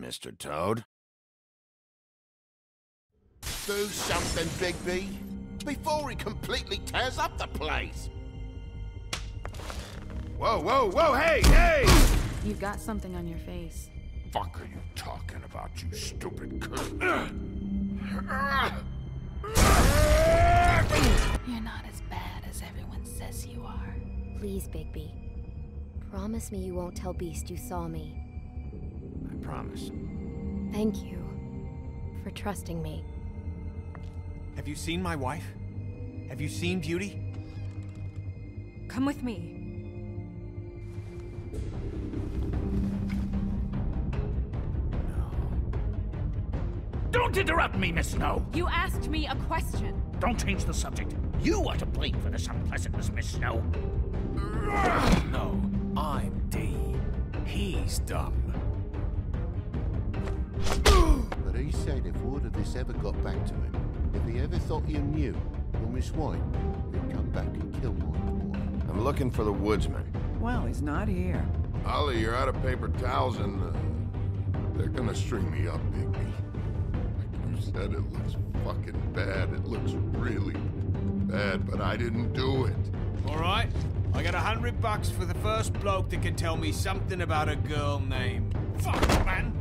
Mr. Toad? Do something, Bigby, before he completely tears up the place. Whoa, whoa, whoa, hey, hey! You've got something on your face. Fuck are you talking about, you stupid cunt? You're not as bad as everyone says you are. Please, Bigby. Promise me you won't tell Beast you saw me. I promise. Thank you for trusting me. Have you seen my wife? Have you seen Beauty? Come with me. Don't interrupt me, Miss Snow! You asked me a question. Don't change the subject. You are to blame for this unpleasantness, Miss Snow. No, I'm D. He's dumb. But he said if word of this ever got back to him, if he ever thought you knew, or Miss White, he'd come back and kill my boy. I'm looking for the woodsman. Well, he's not here. Ollie, you're out of paper towels and they're gonna string me up, Bigby. Like you said, it looks fucking bad. It looks really bad, but I didn't do it. All right, I got $100 for the first bloke that can tell me something about a girl named... Fuck, man!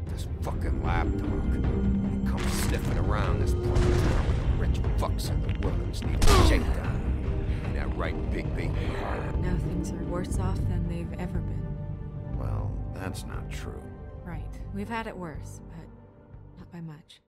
This fucking lapdog. He comes sniffing around this part of town with the rich fucks in the woods need a shakedown. Ain't that right, Bigby? Now things are worse off than they've ever been. Well, that's not true. Right. We've had it worse, but not by much.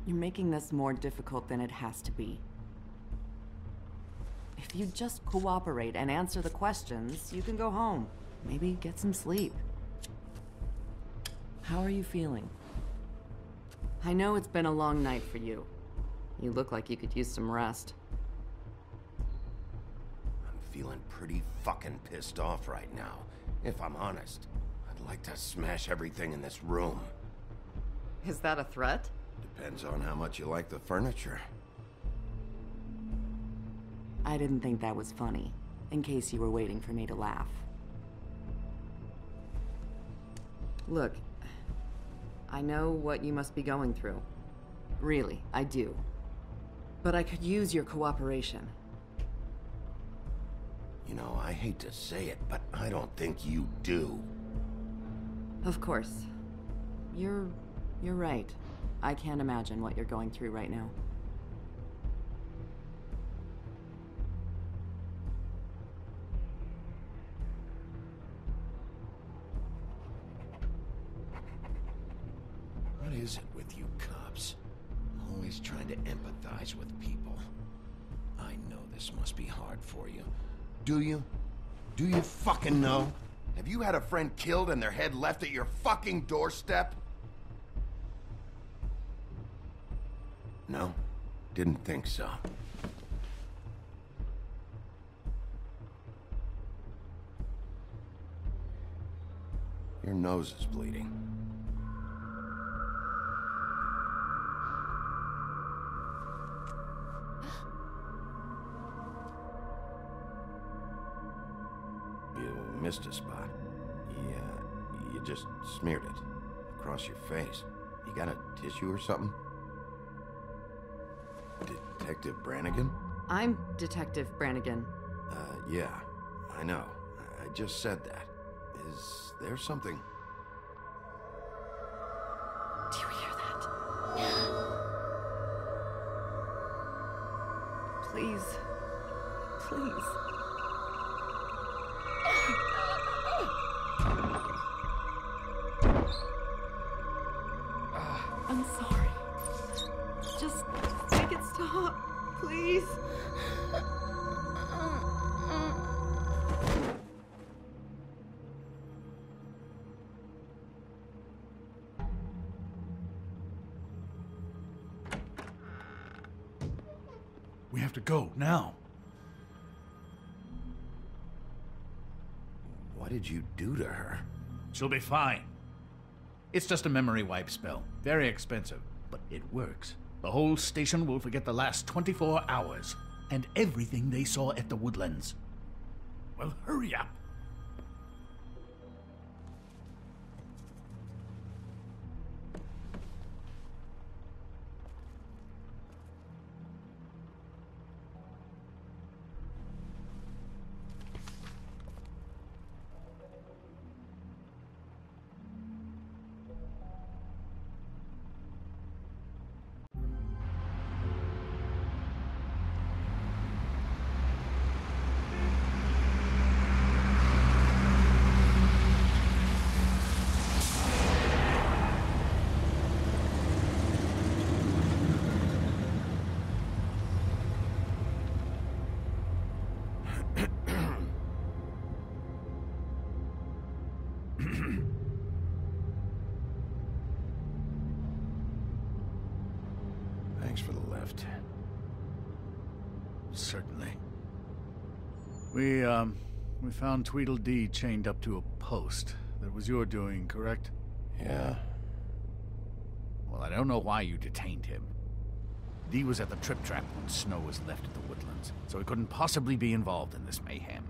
You're making this more difficult than it has to be. If you just cooperate and answer the questions, you can go home. Maybe get some sleep. How are you feeling? I know it's been a long night for you. You look like you could use some rest. I'm feeling pretty fucking pissed off right now. If I'm honest, I'd like to smash everything in this room. Is that a threat? Depends on how much you like the furniture. I didn't think that was funny, in case you were waiting for me to laugh. Look, I know what you must be going through. Really, I do. But I could use your cooperation. You know, I hate to say it, but I don't think you do. Of course. You're right. I can't imagine what you're going through right now. What is it with you cops? Always trying to empathize with people. I know this must be hard for you. Do you? Do you fucking know? Have you had a friend killed and their head left at your fucking doorstep? No? Didn't think so. Your nose is bleeding. You missed a spot. You just smeared it across your face. You got a tissue or something? Detective Brannigan? I'm Detective Brannigan. Yeah, I know. I just said that. Is there something? Do you hear that? Please. Please. I'm sorry. Just make it stop, please. We have to go, now. What did you do to her? She'll be fine. It's just a memory wipe spell. Very expensive, but it works. The whole station will forget the last 24 hours, and everything they saw at the Woodlands. Well, hurry up. Thanks for the lift. Certainly. We found Tweedledee chained up to a post. That was your doing, correct? Yeah. Well, I don't know why you detained him. Dee was at the Trip Trap when Snow was left at the Woodlands, so he couldn't possibly be involved in this mayhem.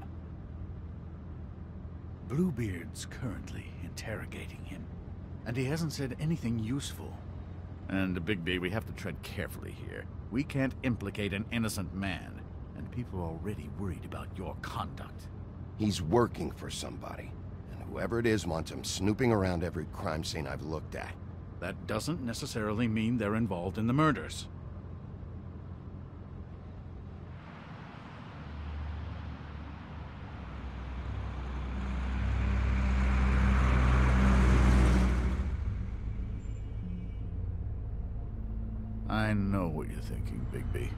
Bluebeard's currently interrogating him, and he hasn't said anything useful. And, Bigby, we have to tread carefully here. We can't implicate an innocent man, and people are already worried about your conduct. He's working for somebody, and whoever it is wants him snooping around every crime scene I've looked at. That doesn't necessarily mean they're involved in the murders. I know what you're thinking, Bigby.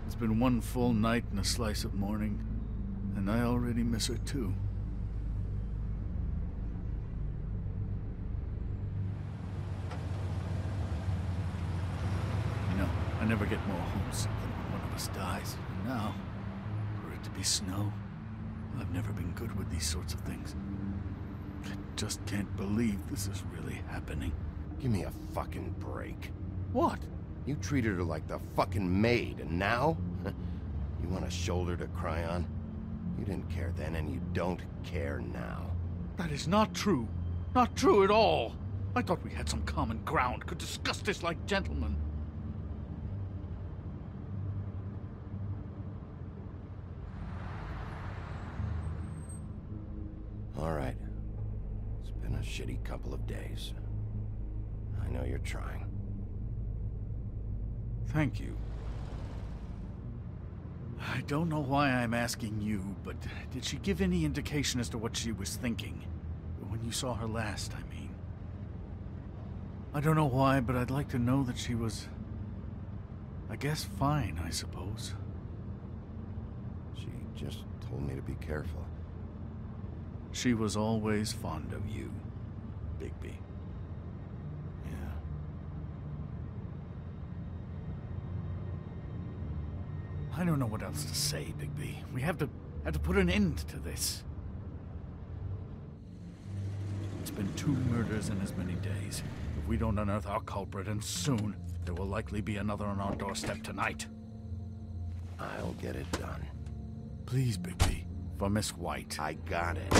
It's been one full night and a slice of morning, and I already miss her too. You know, I never get more homesick than when one of us dies. And now, for it to be Snow, I've never been good with these sorts of things. I just can't believe this is really happening. Give me a fucking break. What? You treated her like the fucking maid, and now? You want a shoulder to cry on? You didn't care then, and you don't care now. That is not true. Not true at all. I thought we had some common ground, could discuss this like gentlemen. All right. It's been a shitty couple of days. I know you're trying. Thank you. I don't know why I'm asking you, but did she give any indication as to what she was thinking? When you saw her last, I mean. I don't know why, but I'd like to know that she was, I guess, fine, I suppose. She just told me to be careful. She was always fond of you, Bigby. I don't know what else to say, Bigby. We have to put an end to this. It's been 2 murders in as many days. If we don't unearth our culprit, and soon, there will likely be another on our doorstep tonight. I'll get it done. Please, Bigby. For Miss White. I got it.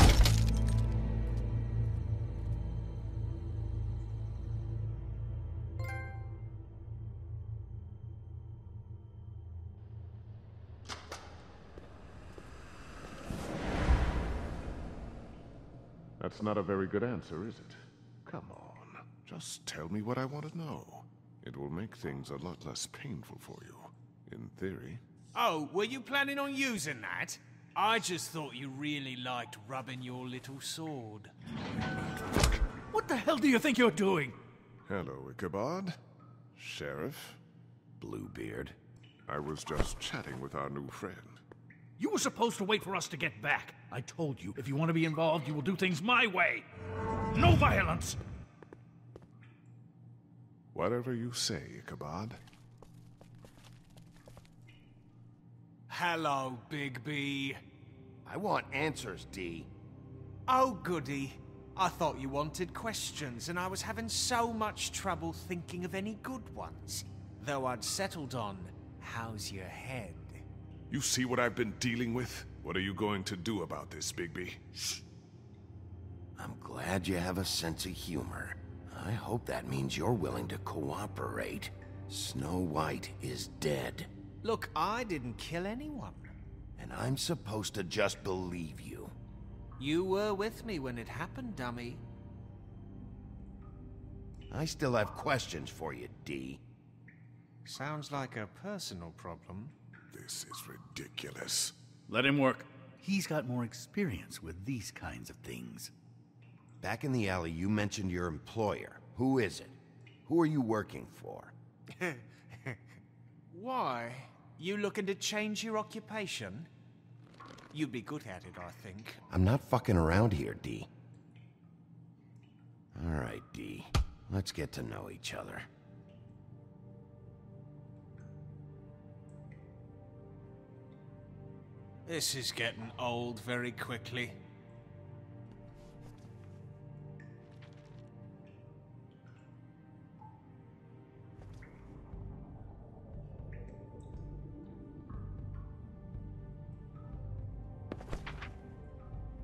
That's not a very good answer, is it? Come on, just tell me what I want to know. It will make things a lot less painful for you, in theory. Oh, were you planning on using that? I just thought you really liked rubbing your little sword. What the hell do you think you're doing? Hello, Ichabod. Sheriff. Bluebeard. I was just chatting with our new friend. You were supposed to wait for us to get back. I told you, if you want to be involved, you will do things my way. No violence! Whatever you say, Ichabod. Hello, Bigby. I want answers, D. Oh, goody. I thought you wanted questions, and I was having so much trouble thinking of any good ones. Though I'd settled on, how's your head? You see what I've been dealing with? What are you going to do about this, Bigby? Shh. I'm glad you have a sense of humor. I hope that means you're willing to cooperate. Snow White is dead. Look, I didn't kill anyone. And I'm supposed to just believe you. You were with me when it happened, dummy. I still have questions for you, D. Sounds like a personal problem. This is ridiculous. Let him work. He's got more experience with these kinds of things. Back in the alley, you mentioned your employer. Who is it? Who are you working for? Why? You looking to change your occupation? You'd be good at it, I think. I'm not fucking around here, D. All right, D. Let's get to know each other. This is getting old very quickly.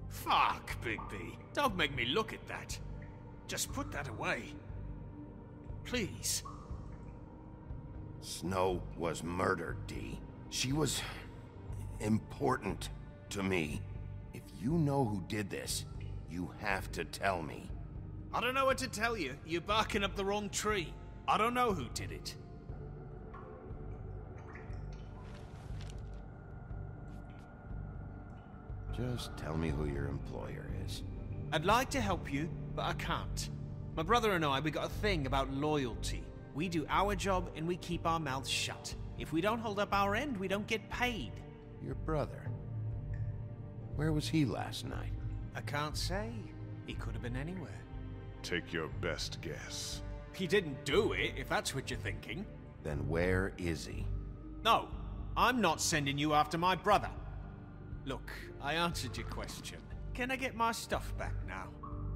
Fuck, Bigby. Don't make me look at that. Just put that away. Please. Snow was murdered, D. She was important to me. If you know who did this, you have to tell me. I don't know what to tell you. You're barking up the wrong tree. I don't know who did it. Just tell me who your employer is. I'd like to help you, but I can't. My brother and I, we got a thing about loyalty. We do our job and we keep our mouths shut. If we don't hold up our end, we don't get paid. Your brother? Where was he last night? I can't say. He could have been anywhere. Take your best guess. He didn't do it, if that's what you're thinking. Then where is he? No, I'm not sending you after my brother. Look, I answered your question. Can I get my stuff back now?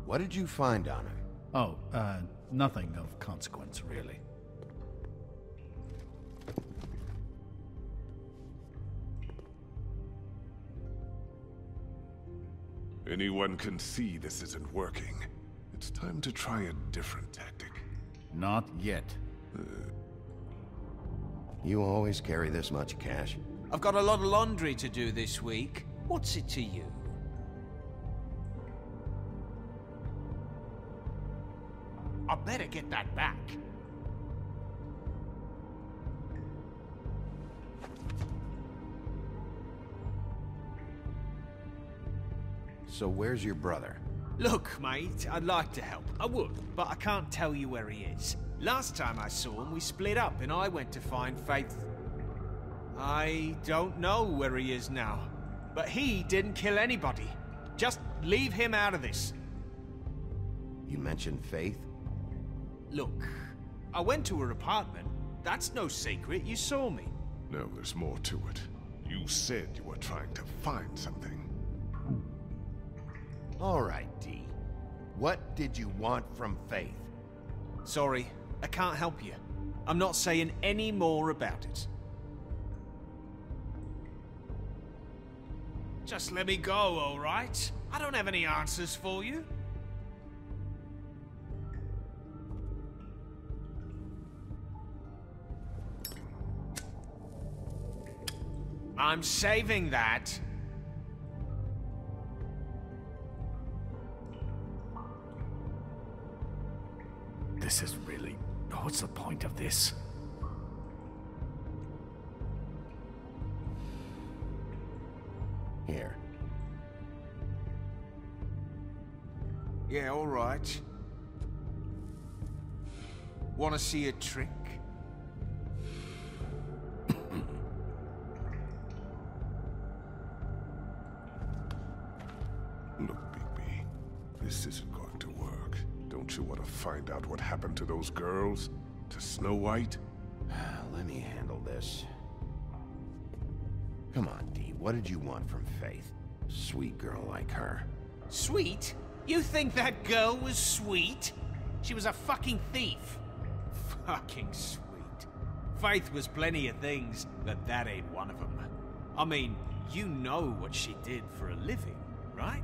What did you find on her? Oh, nothing of consequence, really. Anyone can see this isn't working. It's time to try a different tactic. Not yet. You always carry this much cash? I've got a lot of laundry to do this week. What's it to you? I better get that back. So where's your brother? Look, mate, I'd like to help. I would, but I can't tell you where he is. Last time I saw him, we split up and I went to find Faith. I don't know where he is now, but he didn't kill anybody. Just leave him out of this. You mentioned Faith? Look, I went to her apartment. That's no secret, you saw me. No, there's more to it. You said you were trying to find something. All right, D. What did you want from Faith? Sorry, I can't help you. I'm not saying any more about it. Just let me go, all right? I don't have any answers for you. I'm saving that. This is really... What's the point of this? Here. Yeah, all right. Want to see a trick? Look, Bigby, this isn't going to work. Don't you want to find out what happened to those girls? To Snow White? Let me handle this. Come on, Dee. What did you want from Faith? Sweet girl like her. Sweet? You think that girl was sweet? She was a fucking thief. Fucking sweet. Faith was plenty of things, but that ain't one of them. I mean, you know what she did for a living, right?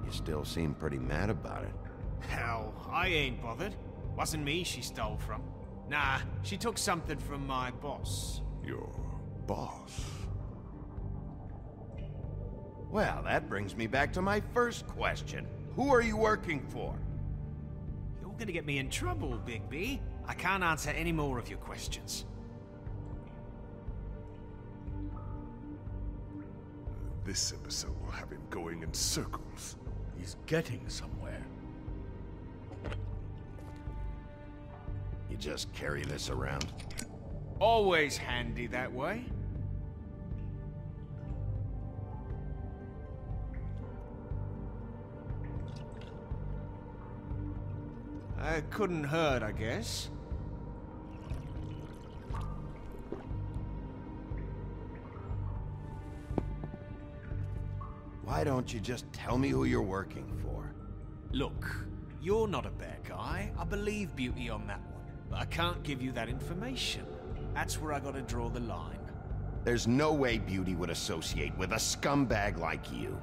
You still seem pretty mad about it. Hell, I ain't bothered. Wasn't me she stole from. Nah, she took something from my boss. Your boss? Well, that brings me back to my first question. Who are you working for? You're gonna get me in trouble, Bigby. I can't answer any more of your questions. This episode will have him going in circles. He's getting somewhere. You just carry this around? Always handy that way. It couldn't hurt, I guess. Why don't you just tell me who you're working for? Look, you're not a bad guy. I believe Beauty on that one. But I can't give you that information. That's where I gotta draw the line. There's no way Beauty would associate with a scumbag like you.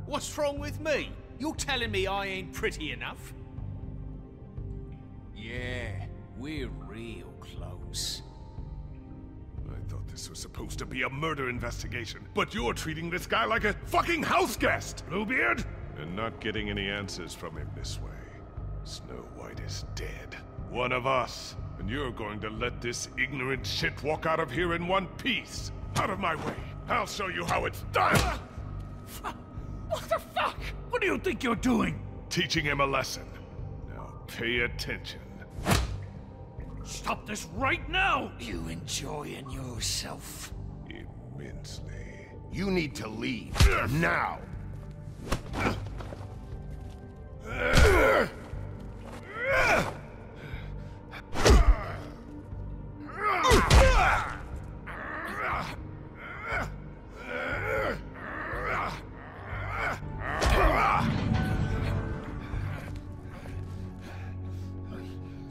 What's wrong with me? You're telling me I ain't pretty enough? Yeah, we're real close. I thought this was supposed to be a murder investigation, but you're treating this guy like a fucking house guest, Bluebeard! And not getting any answers from him this way. Snow White is dead. One of us. And you're going to let this ignorant shit walk out of here in one piece. Out of my way. I'll show you how it's done! What the fuck? What do you think you're doing? Teaching him a lesson. Now pay attention. Stop this right now! You enjoying yourself? Immensely. You need to leave. Now!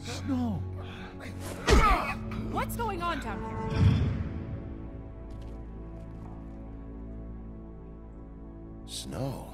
Snow! What's going on down here? Snow.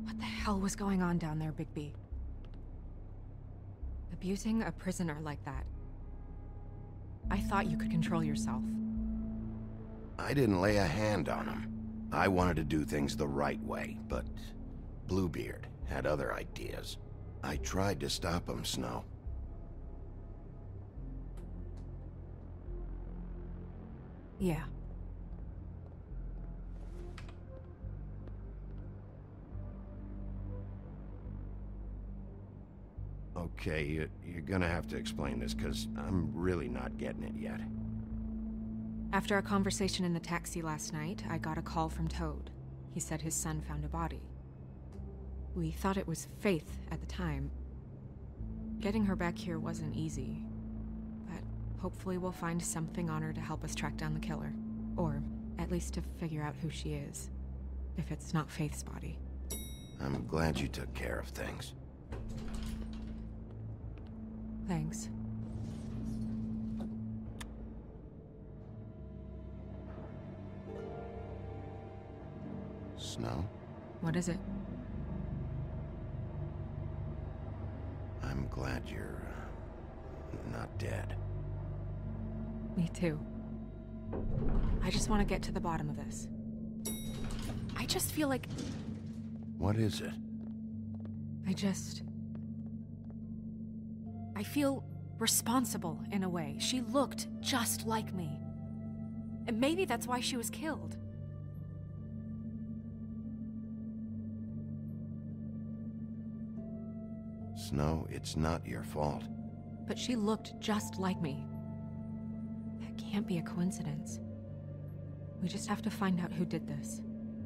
What the hell was going on down there, Bigby? Abusing a prisoner like that. I thought you could control yourself. I didn't lay a hand on him. I wanted to do things the right way, but Bluebeard had other ideas. I tried to stop him, Snow. Yeah. Okay, you're gonna have to explain this, because I'm really not getting it yet. After a conversation in the taxi last night, I got a call from Toad. He said his son found a body. We thought it was Faith at the time. Getting her back here wasn't easy, but hopefully we'll find something on her to help us track down the killer. Or at least to figure out who she is, if it's not Faith's body. I'm glad you took care of things. Thanks. Snow? What is it? I'm glad you're not dead. Me too. I just want to get to the bottom of this. I just feel like... What is it? I feel responsible in a way. She looked just like me. And maybe that's why she was killed. Snow, it's not your fault. But she looked just like me. That can't be a coincidence. We just have to find out who did this.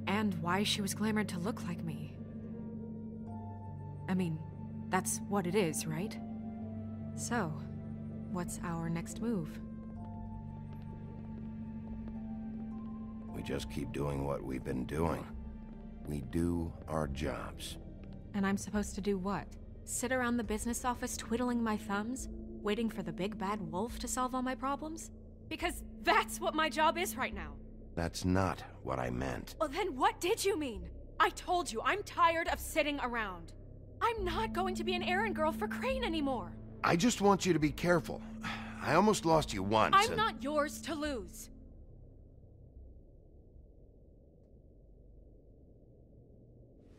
And why she was glamored to look like me. I mean, that's what it is, right? So, what's our next move? We just keep doing what we've been doing. We do our jobs. And I'm supposed to do what? Sit around the business office twiddling my thumbs, waiting for the big bad wolf to solve all my problems? Because that's what my job is right now. That's not what I meant. Well, then what did you mean? I told you, I'm tired of sitting around. I'm not going to be an errand girl for Crane anymore. I just want you to be careful. I almost lost you once. I'm not yours to lose.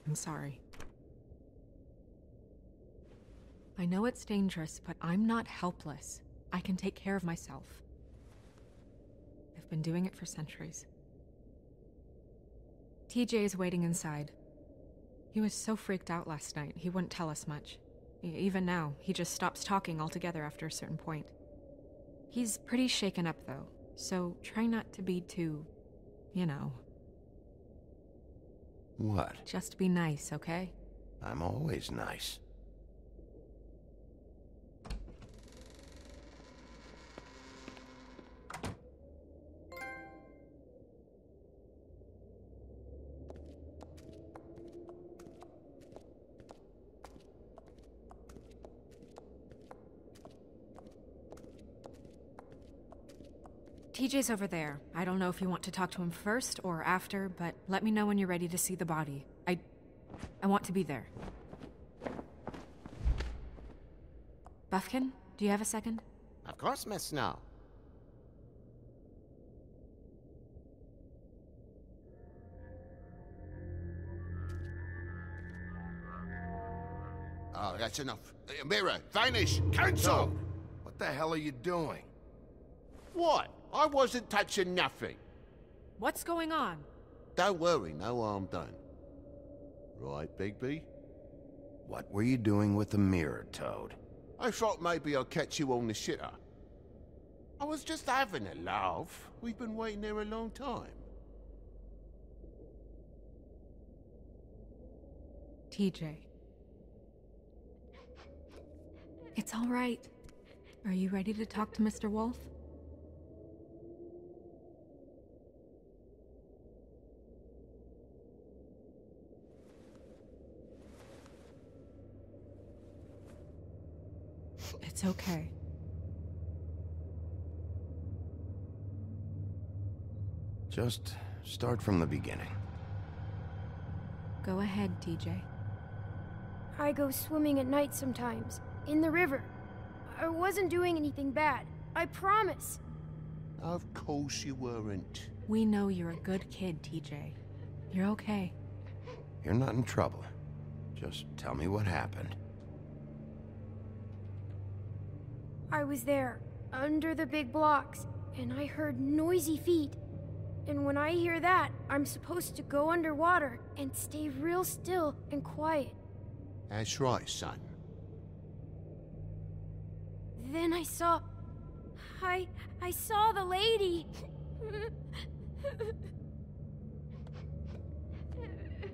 I'm sorry. I know it's dangerous, but I'm not helpless. I can take care of myself. I've been doing it for centuries. TJ is waiting inside. He was so freaked out last night, he wouldn't tell us much. Even now, he just stops talking altogether after a certain point. He's pretty shaken up, though, so try not to be too, you know. What? Just be nice, okay? I'm always nice. TJ's over there. I don't know if you want to talk to him first or after, but let me know when you're ready to see the body. I want to be there. Buffkin, do you have a second? Of course, Miss Snow. Oh, that's enough. Mirror, vanish, cancel! Toad, what the hell are you doing? What? I wasn't touching nothing. What's going on? Don't worry, no harm done. Right, Bigby? What were you doing with the mirror, Toad? I thought maybe I'd catch you on the shitter. I was just having a laugh. We've been waiting there a long time. TJ. It's all right. Are you ready to talk to Mr. Wolf? It's okay. Just start from the beginning. Go ahead, TJ. I go swimming at night sometimes, in the river. I wasn't doing anything bad, I promise. Of course you weren't. We know you're a good kid, TJ. You're okay. You're not in trouble. Just tell me what happened. I was there, under the big blocks, and I heard noisy feet. And when I hear that, I'm supposed to go underwater and stay real still and quiet. That's right, son. Then I saw... I saw the lady.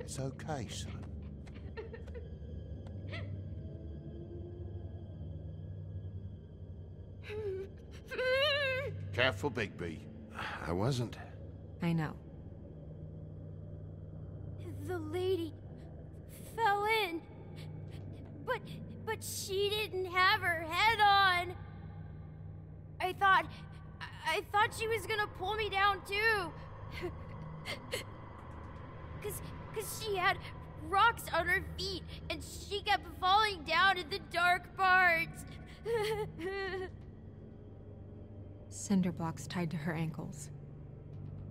It's okay, son. Careful, Bigby. I wasn't. I know. The lady fell in. But she didn't have her head on. I thought she was gonna pull me down too. Cause she had rocks on her feet and she kept falling down in the dark parts. Cinder blocks tied to her ankles.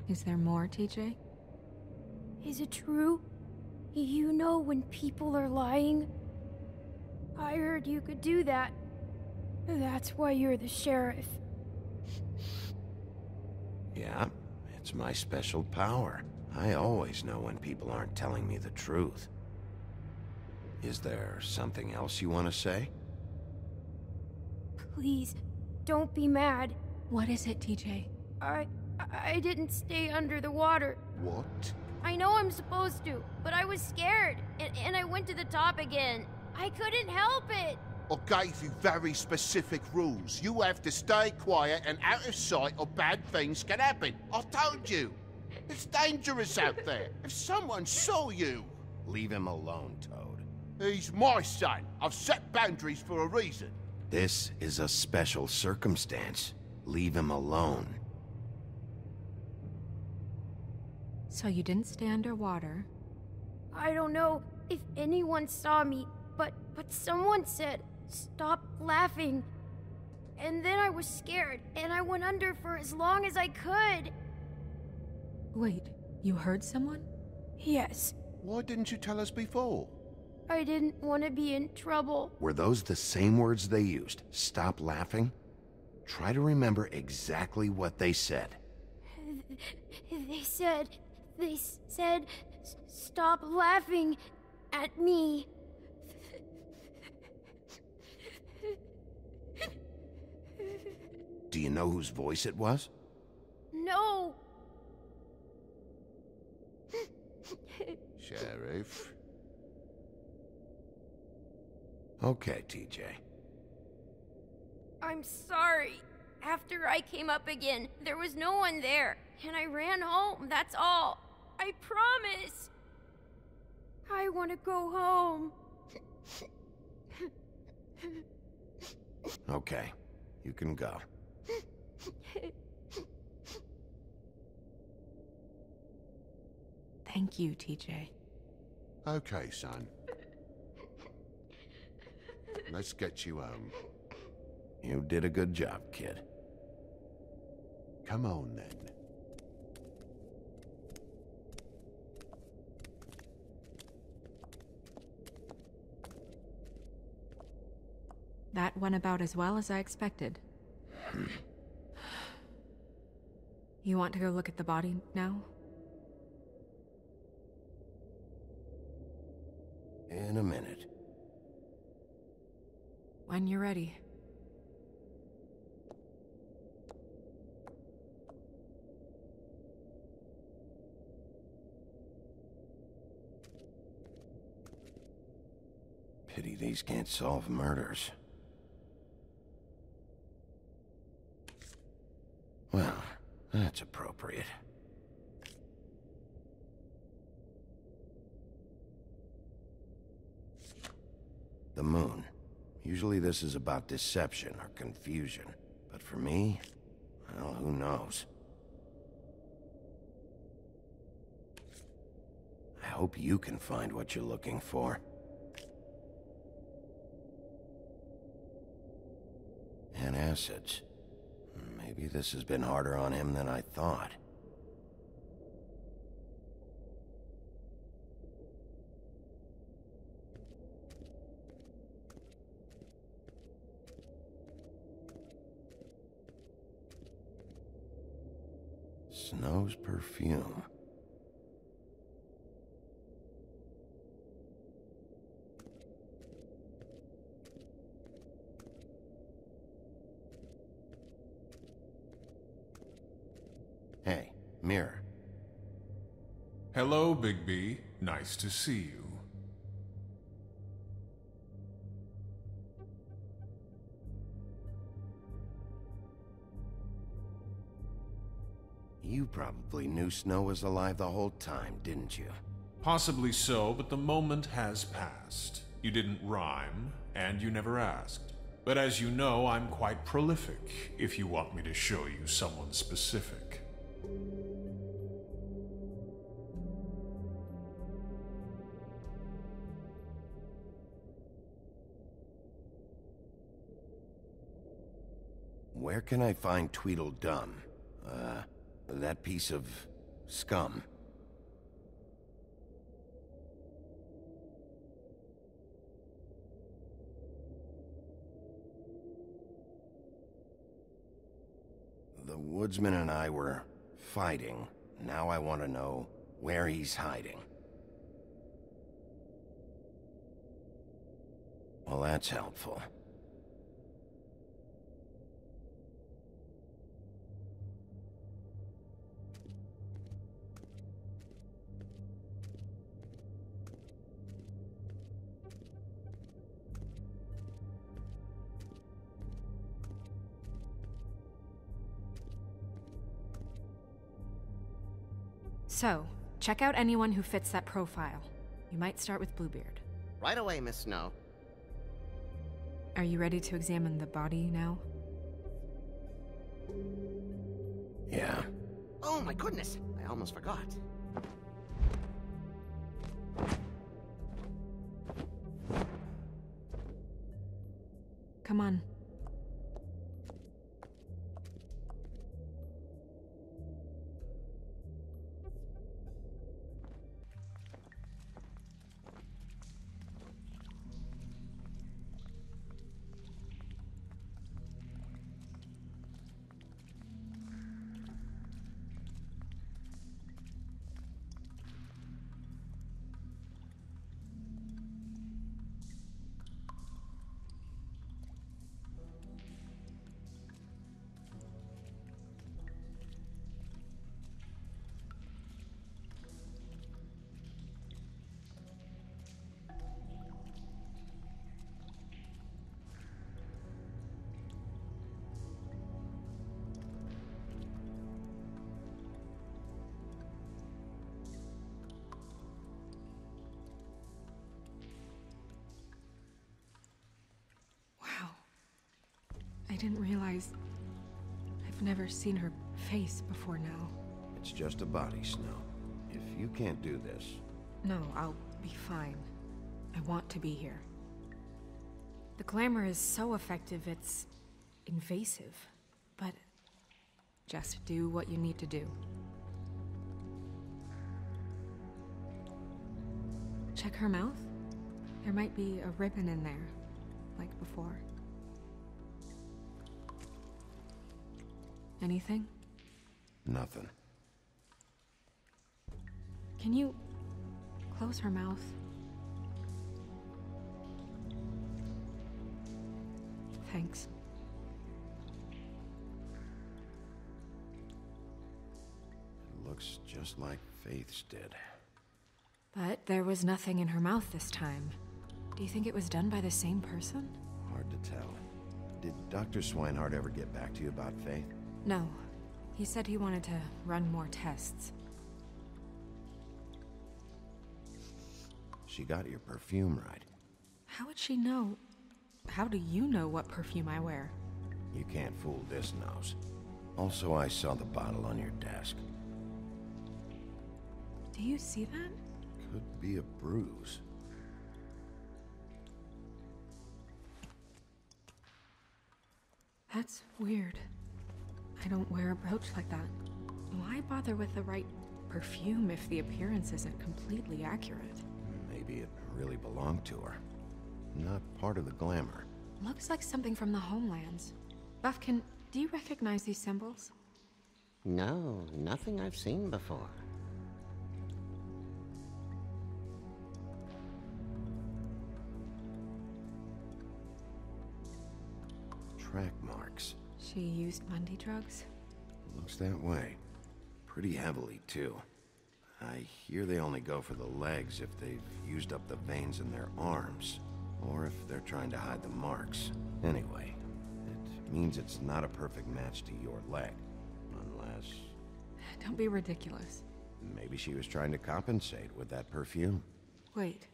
Is there more, TJ? Is it true? You know when people are lying? I heard you could do that. That's why you're the sheriff. Yeah, it's my special power. I always know when people aren't telling me the truth. Is there something else you want to say? Please, don't be mad. What is it, TJ? I didn't stay under the water. What? I know I'm supposed to, but I was scared, and I went to the top again. I couldn't help it. I gave you very specific rules. You have to stay quiet and out of sight or bad things can happen. I told you. It's dangerous out there. If someone saw you... Leave him alone, Toad. He's my son. I've set boundaries for a reason. This is a special circumstance. Leave him alone. So you didn't stay underwater? I don't know if anyone saw me, but someone said, "Stop laughing." And then I was scared, and I went under for as long as I could. Wait, you heard someone? Yes. Why didn't you tell us before? I didn't want to be in trouble. Were those the same words they used? Stop laughing? Try to remember exactly what they said. They said, "Stop laughing at me." Do you know whose voice it was? No. Sheriff. Okay, TJ. I'm sorry. After I came up again, there was no one there, and I ran home, that's all. I promise. I want to go home. Okay, you can go. Thank you, TJ. Okay, son. Let's get you home. You did a good job, kid. Come on, then. That went about as well as I expected. You want to go look at the body now? In a minute. When you're ready. Pity these can't solve murders. Well, that's appropriate. The moon. Usually this is about deception or confusion. But for me, well, who knows? I hope you can find what you're looking for. And acids. Maybe this has been harder on him than I thought. Snow's perfume. Hey, Mirror. Hello, Bigby. Nice to see you. You probably knew Snow was alive the whole time, didn't you? Possibly so, but the moment has passed. You didn't rhyme, and you never asked. But as you know, I'm quite prolific, if you want me to show you someone specific. Where can I find Tweedledum? That piece of scum. The woodsman and I were fighting. Now I want to know where he's hiding. Well, that's helpful. So, check out anyone who fits that profile. You might start with Bluebeard. Right away, Miss Snow. Are you ready to examine the body now? Yeah. Oh my goodness, I almost forgot. Come on. I didn't realize I've never seen her face before now. It's just a body, Snow. If you can't do this... No, I'll be fine. I want to be here. The glamour is so effective, it's invasive. But just do what you need to do. Check her mouth. There might be a ribbon in there, like before. Anything? Nothing. Can you close her mouth? Thanks. It looks just like Faith's did. But there was nothing in her mouth this time. Do you think it was done by the same person? Hard to tell. Did Dr. Swinehart ever get back to you about Faith? No. He said he wanted to run more tests. She got your perfume right. How would she know? How do you know what perfume I wear? You can't fool this nose. Also, I saw the bottle on your desk. Do you see that? Could be a bruise. That's weird. I don't wear a brooch like that. Why bother with the right perfume if the appearance isn't completely accurate? Maybe it really belonged to her. Not part of the glamour. Looks like something from the homelands. Buffkin, do you recognize these symbols? No, nothing I've seen before. Track marks. She used Mundy drugs? Looks that way. Pretty heavily, too. I hear they only go for the legs if they've used up the veins in their arms, or if they're trying to hide the marks. Anyway, it means it's not a perfect match to your leg, unless... Don't be ridiculous. Maybe she was trying to compensate with that perfume. Wait.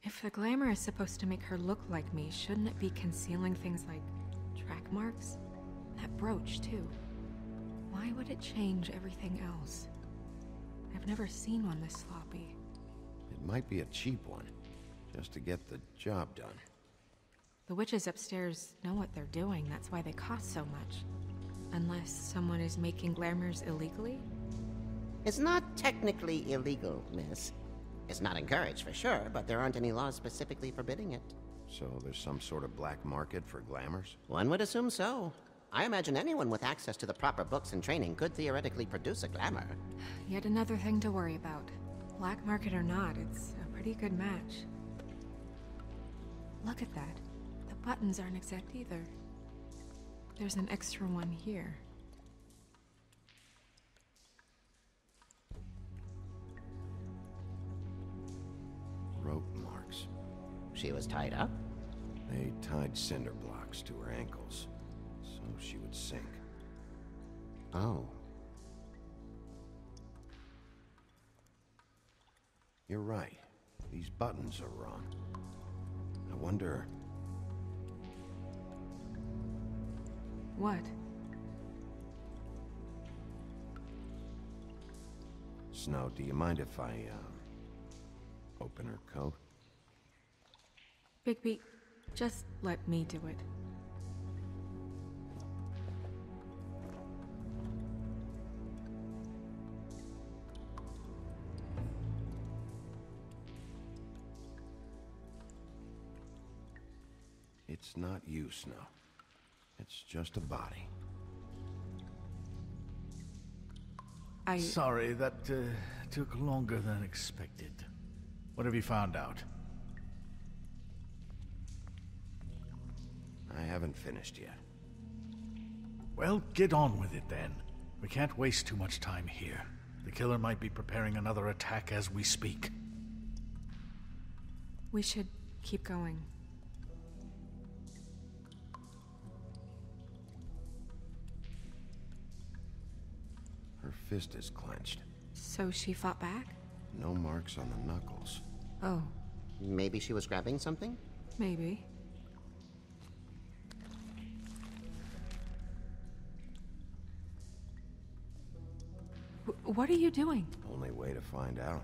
If the glamour is supposed to make her look like me, shouldn't it be concealing things like track marks? That brooch, too. Why would it change everything else? I've never seen one this sloppy. It might be a cheap one, just to get the job done. The witches upstairs know what they're doing, that's why they cost so much. Unless someone is making glamours illegally? It's not technically illegal, miss. It's not encouraged for sure, but there aren't any laws specifically forbidding it. So there's some sort of black market for glamours? One would assume so. I imagine anyone with access to the proper books and training could theoretically produce a glamour. Yet another thing to worry about. Black market or not, it's a pretty good match. Look at that. The buttons aren't exact either. There's an extra one here. Rope marks. She was tied up? They tied cinder blocks to her ankles, so she would sink. Oh. You're right. These buttons are wrong. I wonder... What? Snow, do you mind if I, open her coat? Bigby, just let me do it. It's not you, Snow. It's just a body. Sorry, that took longer than expected. What have you found out? I haven't finished yet. Well, get on with it then. We can't waste too much time here. The killer might be preparing another attack as we speak. We should keep going. Her fist is clenched. So she fought back? No marks on the knuckles. Oh. Maybe she was grabbing something? Maybe. What are you doing? Only way to find out.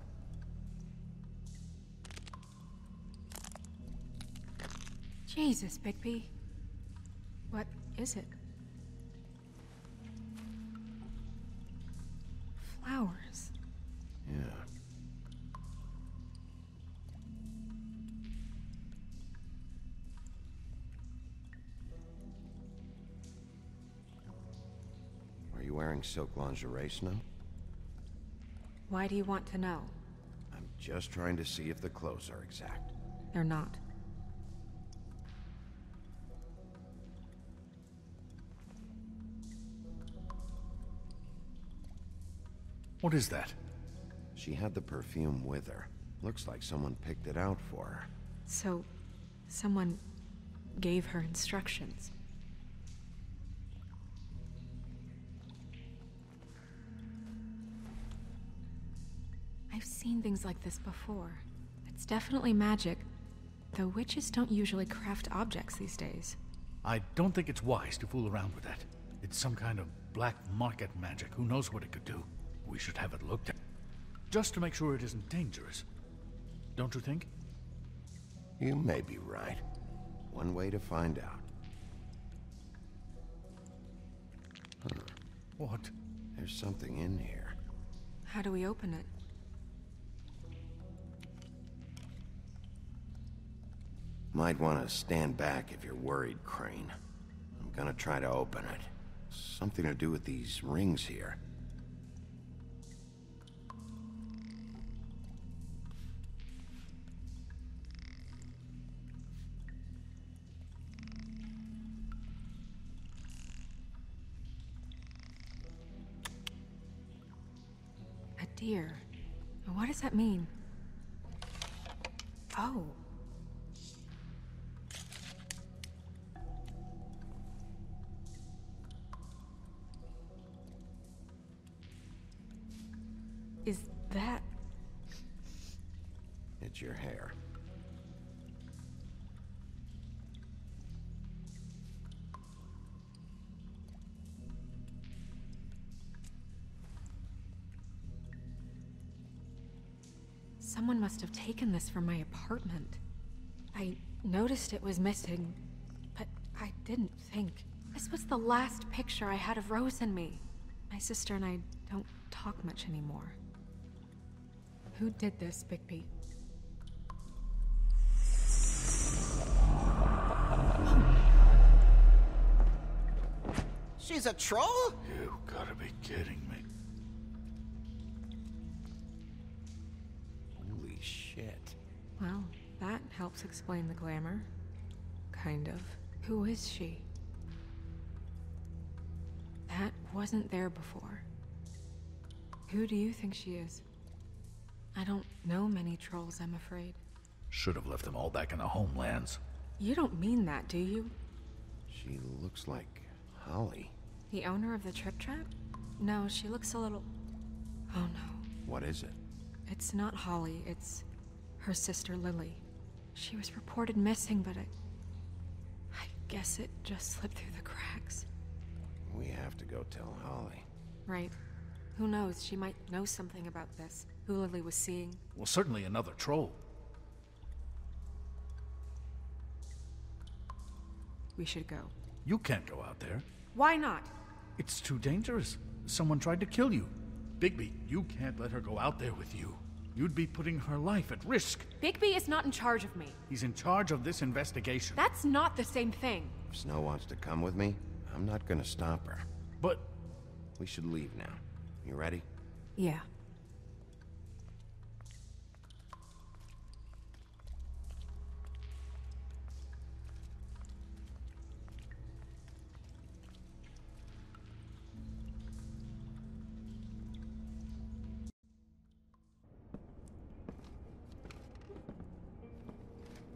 Jesus, Bigby. What is it? Flowers. Yeah. Are you wearing silk lingerie, Snow? Why do you want to know? I'm just trying to see if the clothes are exact. They're not. What is that? She had the perfume with her. Looks like someone picked it out for her. So, someone gave her instructions. I've seen things like this before. It's definitely magic, though witches don't usually craft objects these days. I don't think it's wise to fool around with that. It's some kind of black market magic. Who knows what it could do? We should have it looked at. Just to make sure it isn't dangerous. Don't you think? You may be right. One way to find out. Huh. What? There's something in here. How do we open it? Might want to stand back if you're worried, Crane. I'm gonna try to open it. Something to do with these rings here. dear. What does that mean? Oh. Is that... It's your hair. Someone must have taken this from my apartment. I noticed it was missing, but I didn't think. This was the last picture I had of Rose and me. My sister and I don't talk much anymore. Who did this, Bigby? She's a troll? You gotta be kidding me. Holy shit. Well, that helps explain the glamour. Kind of. Who is she? That wasn't there before. Who do you think she is? I don't know many trolls, I'm afraid. Should have left them all back in the homelands. You don't mean that, do you? She looks like Holly. The owner of the Trip Trap? No, she looks a little... Oh no. What is it? It's not Holly, it's her sister Lily. She was reported missing, but I guess it just slipped through the cracks. We have to go tell Holly. Right. Who knows, she might know something about this. Who Lily was seeing. Well, certainly another troll. We should go. You can't go out there. Why not? It's too dangerous. Someone tried to kill you. Bigby, you can't let her go out there with you. You'd be putting her life at risk. Bigby is not in charge of me. He's in charge of this investigation. That's not the same thing. If Snow wants to come with me, I'm not gonna stop her. But... We should leave now. You ready? Yeah.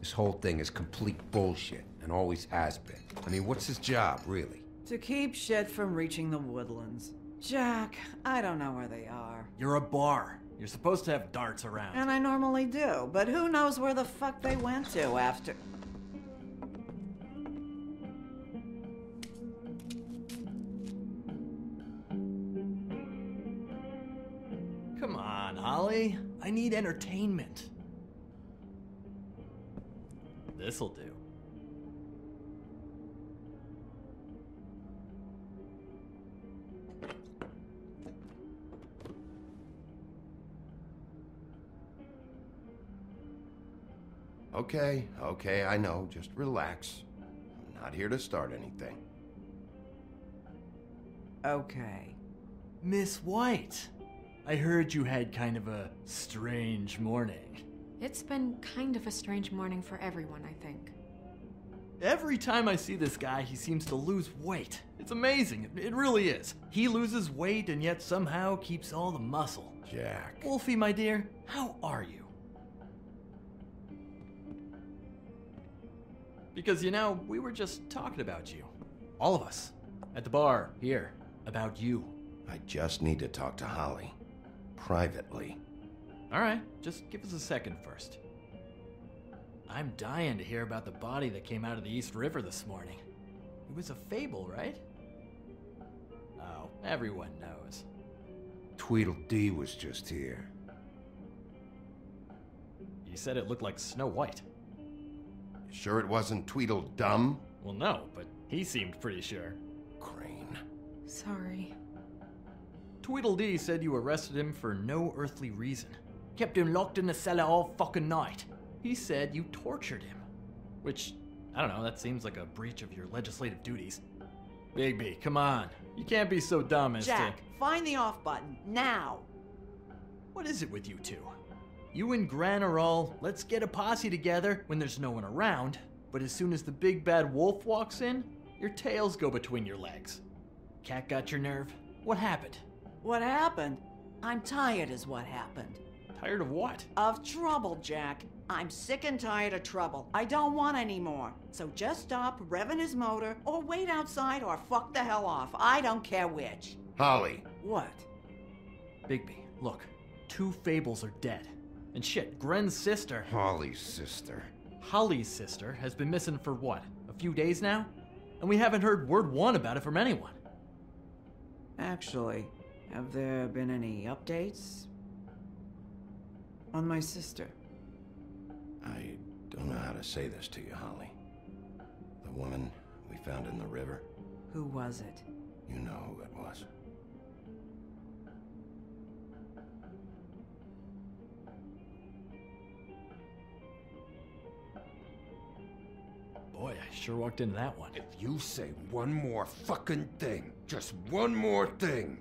This whole thing is complete bullshit, and always has been. I mean, what's his job, really? To keep shit from reaching the woodlands. Jack, I don't know where they are. You're a bar. You're supposed to have darts around. And I normally do, but who knows where the fuck they went to after... Come on, Holly. I need entertainment. This'll do. Okay, I know. Just relax. I'm not here to start anything. Okay. Miss White, I heard you had kind of a strange morning. It's been kind of a strange morning for everyone, I think. Every time I see this guy, he seems to lose weight. It's amazing. It really is. He loses weight and yet somehow keeps all the muscle. Jack. Wolfie, my dear, how are you? Because, you know, we were just talking about you. All of us. At the bar, here. About you. I just need to talk to Holly. Privately. Alright, just give us a second first. I'm dying to hear about the body that came out of the East River this morning. It was a fable, right? Oh, everyone knows. Tweedledee was just here. You said it looked like Snow White. Sure it wasn't Tweedledum? Well, no, but he seemed pretty sure. Crane. Sorry. Tweedledee said you arrested him for no earthly reason. Kept him locked in the cellar all fucking night. He said you tortured him. Which, I don't know, that seems like a breach of your legislative duties. Bigby, come on. You can't be so dumb as Jack, find the off button, now! What is it with you two? You and Gran are all, let's get a posse together when there's no one around, but as soon as the big bad wolf walks in, your tails go between your legs. Cat got your nerve? What happened? What happened? I'm tired is what happened. Tired of what? Of trouble, Jack. I'm sick and tired of trouble. I don't want any more. So just stop revving his motor, or wait outside, or fuck the hell off. I don't care which. Holly. What? Bigby, look. 2 Fables are dead. And shit, Gren's sister... Holly's sister. Holly's sister has been missing for what? A few days now? And we haven't heard word one about it from anyone. Actually, have there been any updates on my sister? I don't know how to say this to you, Holly. The woman we found in the river. Who was it? You know who it was. Boy, I sure walked into that one. If you say one more fucking thing, just one more thing.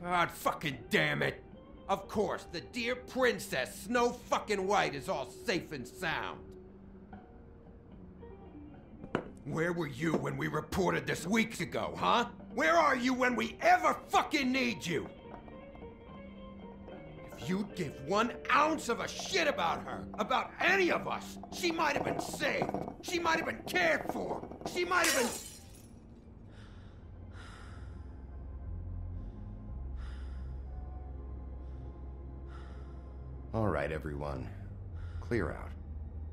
God fucking damn it. Of course, the dear princess, Snow fucking White, is all safe and sound. Where were you when we reported this weeks ago, huh? Where are you when we ever fucking need you? If you'd give 1 ounce of a shit about her, about any of us, she might have been saved. She might have been cared for. She might have been... All right, everyone. Clear out.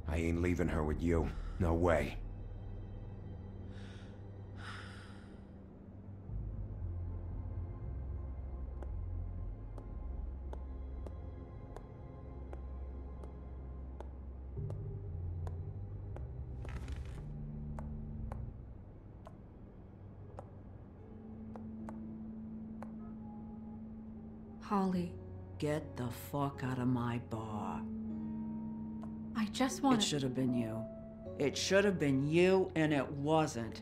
I ain't leaving her with you. No way. Holly. Get the fuck out of my bar. I just want It should have been you. It should have been you, and it wasn't.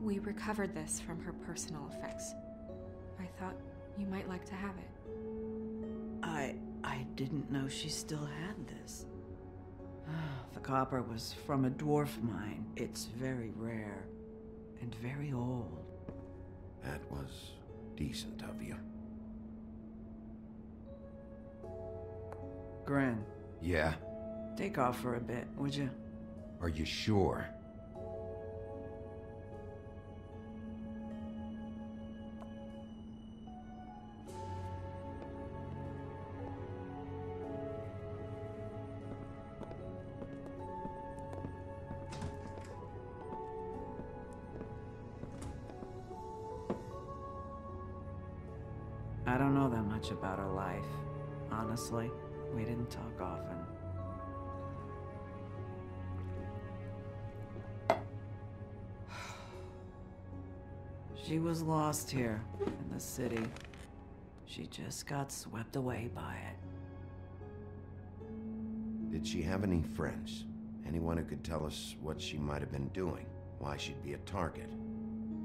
We recovered this from her personal effects. I thought you might like to have it. I didn't know she still had this. The copper was from a dwarf mine. It's very rare and very old. That was decent of you. Gren. Yeah? Take off for a bit, would you? Are you sure? I don't know that much about her life. Honestly, we didn't talk often. She was lost here in the city. She just got swept away by it. Did she have any friends? Anyone who could tell us what she might have been doing? Why she'd be a target?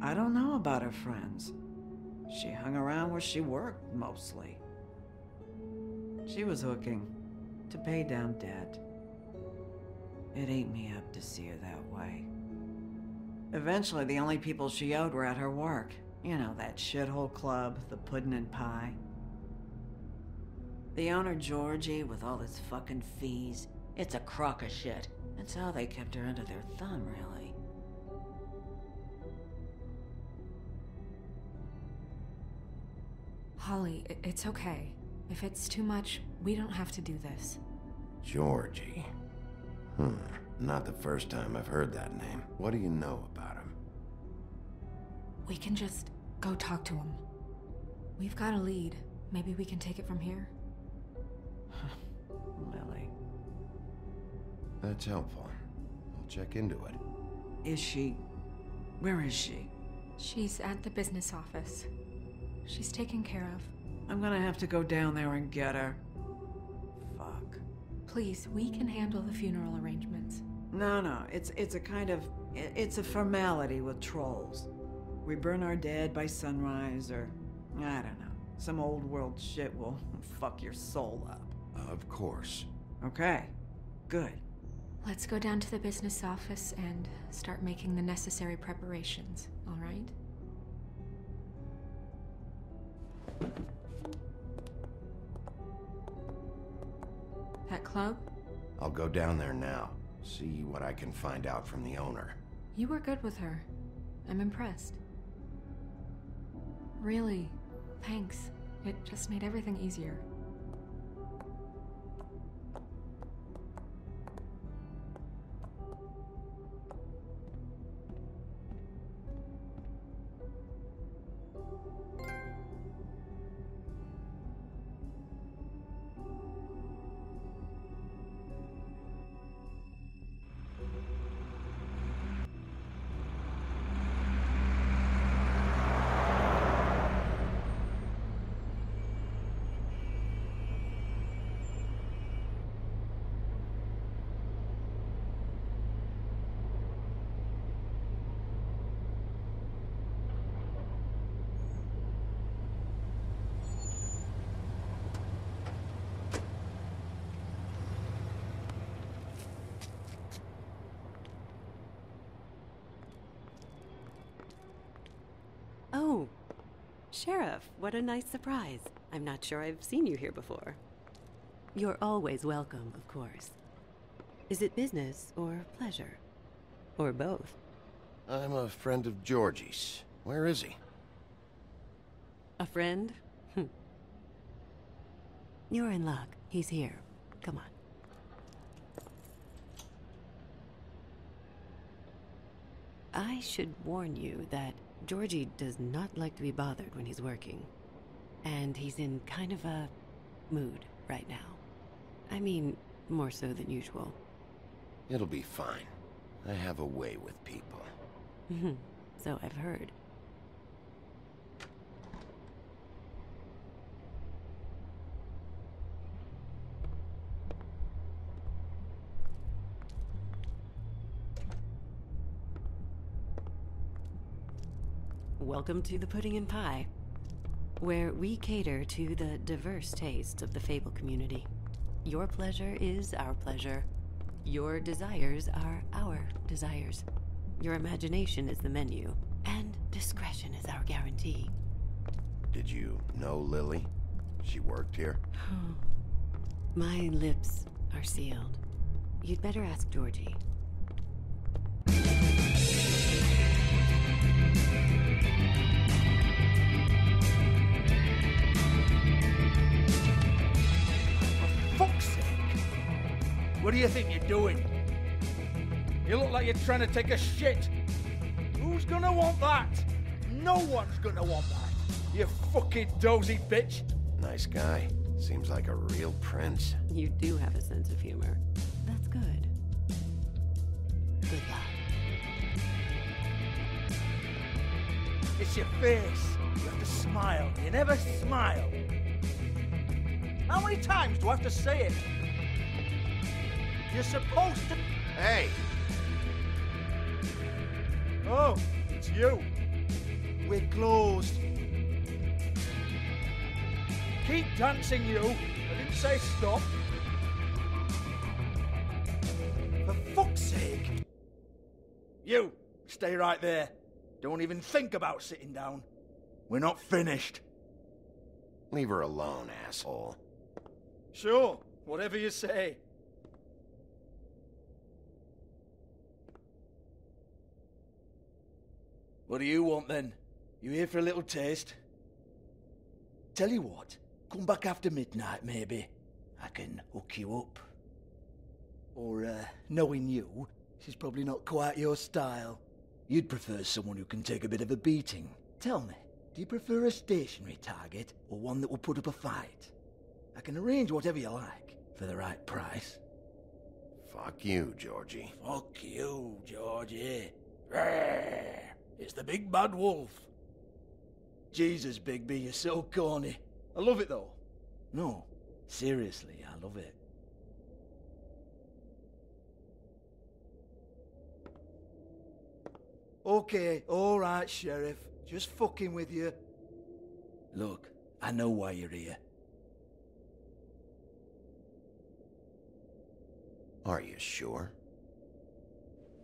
I don't know about her friends. She hung around where she worked, mostly. She was hooking to pay down debt. It ate me up to see her that way. Eventually, the only people she owed were at her work. You know, that shithole club, the Puddin' and Pie. The owner, Georgie, with all his fucking fees, it's a crock of shit. That's how they kept her under their thumb, really. Holly, it's okay. If it's too much, we don't have to do this. Georgie. Not the first time I've heard that name. What do you know about him? We can just go talk to him. We've got a lead. Maybe we can take it from here? Lily. That's helpful. I'll check into it. Is she... Where is she? She's at the business office. She's taken care of. I'm gonna have to go down there and get her. Fuck. Please, we can handle the funeral arrangements. No, it's a kind of It's a formality with trolls. We burn our dead by sunrise, or I don't know. Some old world shit will fuck your soul up. Of course. Okay, good. Let's go down to the business office and start making the necessary preparations, all right? That club? I'll go down there now. See what I can find out from the owner. You were good with her. I'm impressed. Really, thanks. It just made everything easier. Oh, Sheriff, what a nice surprise. I'm not sure I've seen you here before. You're always welcome, of course. Is it business or pleasure? Or both? I'm a friend of Georgie's. Where is he? A friend? You're in luck. He's here. Come on. I should warn you that Georgie does not like to be bothered when he's working. And he's in kind of a mood right now. I mean, more so than usual. It'll be fine. I have a way with people. So I've heard. Welcome to the Pudding and Pie, where we cater to the diverse tastes of the Fable community. Your pleasure is our pleasure. Your desires are our desires. Your imagination is the menu, and discretion is our guarantee. Did you know Lily? She worked here? My lips are sealed. You'd better ask Georgie. Fuck's sake! What do you think you're doing? You look like you're trying to take a shit. Who's gonna want that? No one's gonna want that. You fucking dozy bitch. Nice guy. Seems like a real prince. You do have a sense of humor. That's good. Good luck. It's your face. You have to smile. You never smile. How many times do I have to say it? You're supposed to... Hey! Oh, it's you. We're closed. Keep dancing, you. I didn't say stop. For fuck's sake. You, stay right there. Don't even think about sitting down. We're not finished. Leave her alone, asshole. Sure, whatever you say. What do you want then? You here for a little taste? Tell you what, come back after midnight maybe. I can hook you up. Or, knowing you, she's probably not quite your style. You'd prefer someone who can take a bit of a beating. Tell me, do you prefer a stationary target or one that will put up a fight? I can arrange whatever you like for the right price. Fuck you, Georgie. Fuck you, Georgie. Rawr. It's the big bad wolf. Jesus, Bigby, you're so corny. I love it though. No, seriously, I love it. Okay, alright, Sheriff. Just fucking with you. Look, I know why you're here. Are you sure?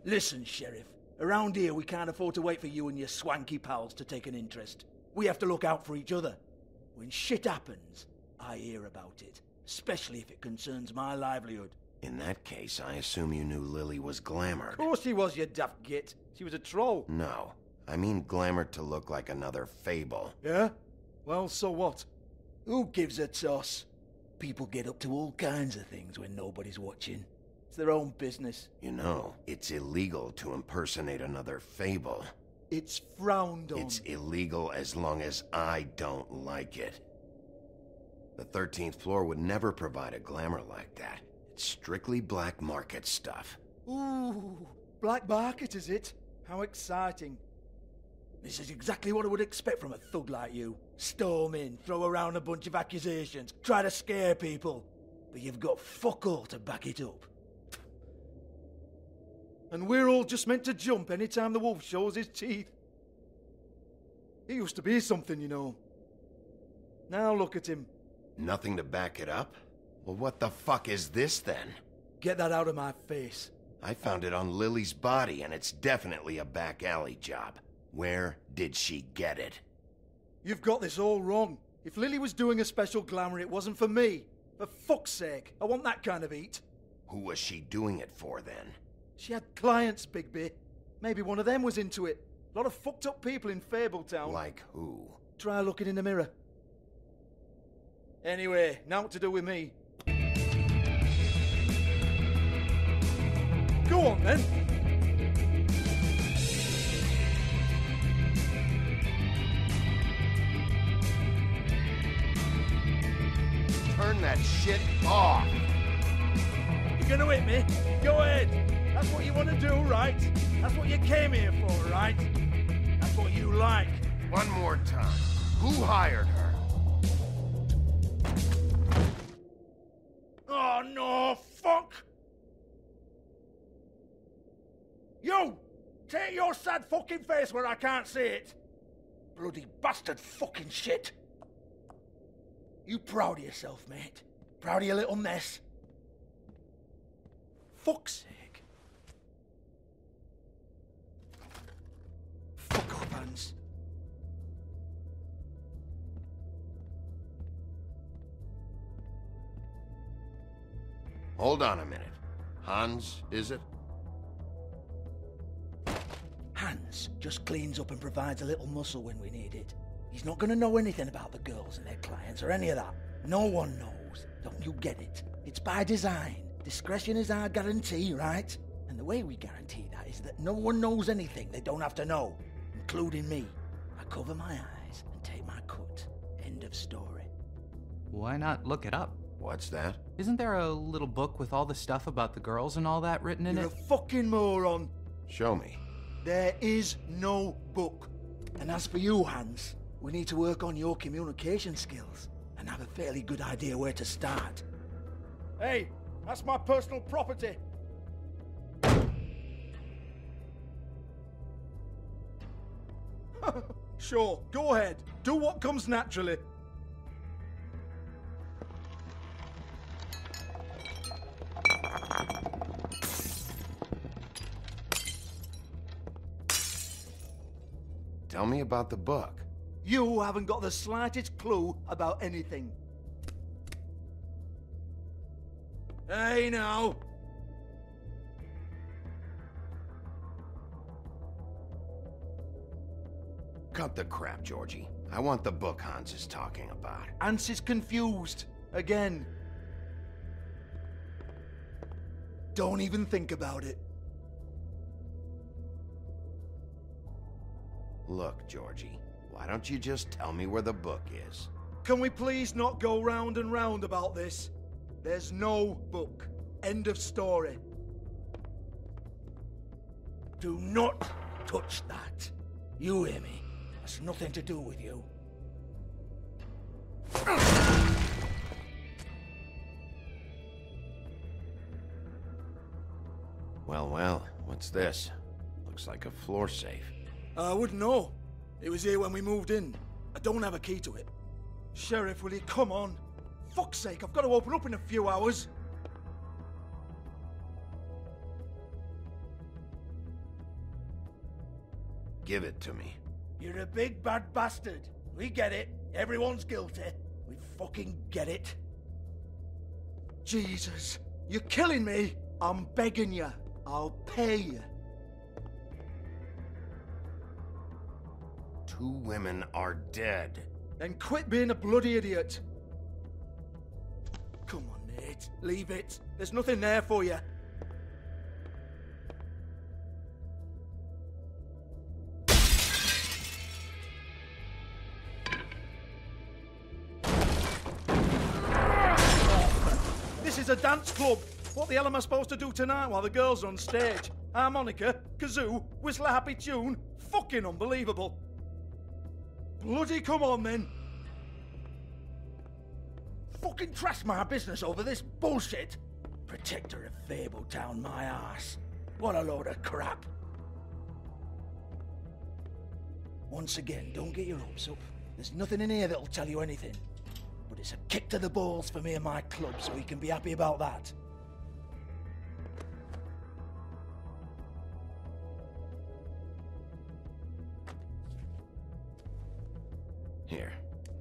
Listen, Sheriff. Around here, we can't afford to wait for you and your swanky pals to take an interest. We have to look out for each other. When shit happens, I hear about it. Especially if it concerns my livelihood. In that case, I assume you knew Lily was glamored. Of course she was, you daft git. She was a troll. No. I mean glamored to look like another fable. Yeah? Well, so what? Who gives a toss? People get up to all kinds of things when nobody's watching. It's their own business. You know, it's illegal to impersonate another fable. It's frowned on. It's illegal as long as I don't like it. The 13th floor would never provide a glamour like that. It's strictly black market stuff. Ooh, black market is it? How exciting. This is exactly what I would expect from a thug like you. Storm in, throw around a bunch of accusations, try to scare people. But you've got fuck all to back it up. And we're all just meant to jump any time the wolf shows his teeth. He used to be something, you know. Now look at him. Nothing to back it up? Well, what the fuck is this then? Get that out of my face. I found it on Lily's body, and it's definitely a back alley job. Where did she get it? You've got this all wrong. If Lily was doing a special glamour, it wasn't for me. For fuck's sake, I want that kind of eat. Who was she doing it for, then? She had clients, Bigby. Maybe one of them was into it. A lot of fucked up people in Fabletown. Like who? Try looking in the mirror. Anyway, now what to do with me. Go on, then. Turn that shit off. You're gonna hit me? Go ahead. That's what you want to do, right? That's what you came here for, right? That's what you like. One more time. Who hired her? Oh, no, fuck! You! Take your sad fucking face where I can't see it! Bloody bastard fucking shit! You proud of yourself, mate? Proud of your little mess? Fuck's sake. Fuck off, Hans. Hold on a minute. Hans, is it? Hans just cleans up and provides a little muscle when we need it. He's not gonna know anything about the girls and their clients or any of that. No one knows. Don't you get it? It's by design. Discretion is our guarantee, right? And the way we guarantee that is that no one knows anything they don't have to know, including me. I cover my eyes and take my cut. End of story. Why not look it up? What's that? Isn't there a little book with all the stuff about the girls and all that written in You're it? a fucking moron. Show me. There is no book. And as for you, Hans, we need to work on your communication skills and have a fairly good idea where to start. Hey, that's my personal property. Sure, go ahead. Do what comes naturally. Tell me about the book. You haven't got the slightest clue about anything. Hey, now. Cut the crap, Georgie. I want the book Hans is talking about. Hans is confused. Again. Don't even think about it. Look, Georgie, why don't you just tell me where the book is? Can we please not go round and round about this? There's no book. End of story. Do not touch that. You hear me? That's nothing to do with you. Well, what's this? Looks like a floor safe. I wouldn't know. It was here when we moved in. I don't have a key to it. Sheriff, will you come on? Fuck's sake, I've got to open up in a few hours. Give it to me. You're a big bad bastard. We get it. Everyone's guilty. We fucking get it. Jesus, you're killing me. I'm begging you. I'll pay you. 2 women are dead. Then quit being a bloody idiot. Come on, Nate. Leave it. There's nothing there for you. This is a dance club. What the hell am I supposed to do tonight while the girls are on stage? Harmonica, kazoo, whistle a happy tune? Fucking unbelievable. Bloody come on then. Fucking trash my business over this bullshit. Protector of Fabletown, my ass. What a load of crap. Once again, don't get your hopes up. There's nothing in here that'll tell you anything. But it's a kick to the balls for me and my club, so you can be happy about that. Here,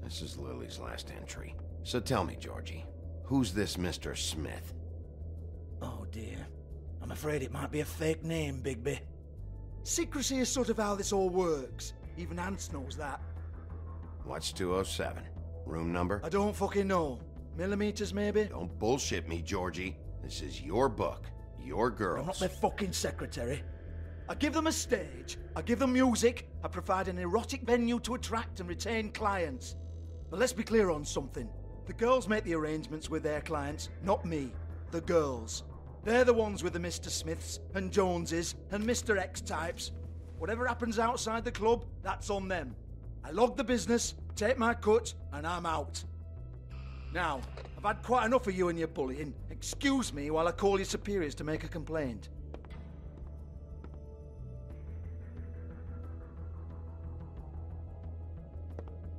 this is Lily's last entry. So tell me, Georgie, who's this Mr. Smith? Oh dear. I'm afraid it might be a fake name, Bigby. Secrecy is sort of how this all works. Even Hans knows that. What's 207? Room number? I don't fucking know. Millimeters, maybe? Don't bullshit me, Georgie. This is your book. Your girls. I'm not their fucking secretary. I give them a stage, I give them music, I provide an erotic venue to attract and retain clients. But let's be clear on something. The girls make the arrangements with their clients, not me. The girls. They're the ones with the Mr. Smiths and Joneses and Mr. X types. Whatever happens outside the club, that's on them. I log the business, take my cut, and I'm out. Now, I've had quite enough of you and your bullying. Excuse me while I call your superiors to make a complaint.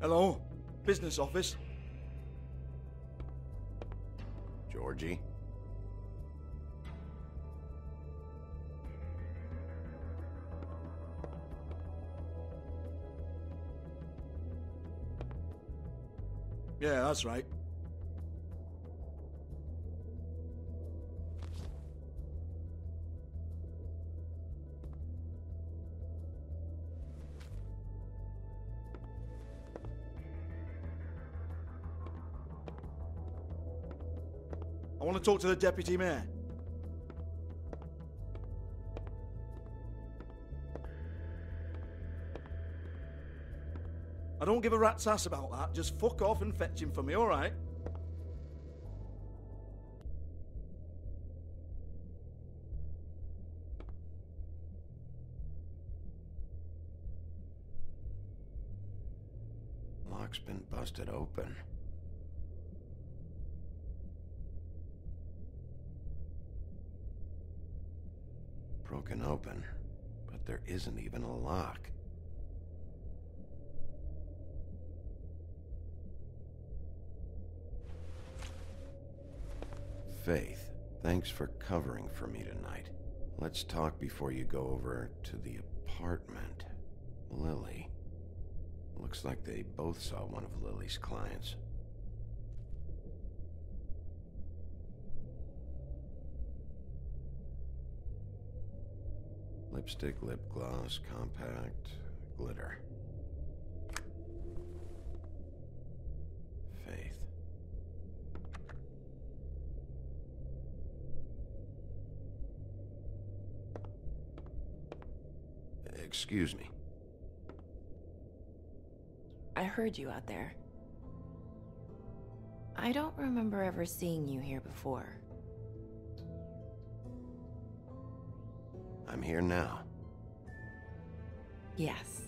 Hello? Business office? Georgie? Yeah, that's right. I want to talk to the deputy mayor. I don't give a rat's ass about that. Just fuck off and fetch him for me, all right? Lock's been busted open. Broken open, but there isn't even a lock. Faith, thanks for covering for me tonight. Let's talk before you go over to the apartment. Lily. Looks like they both saw one of Lily's clients. Lipstick, lip gloss, compact, glitter. Faith. Excuse me. I heard you out there. I don't remember ever seeing you here before. I'm here now. Yes.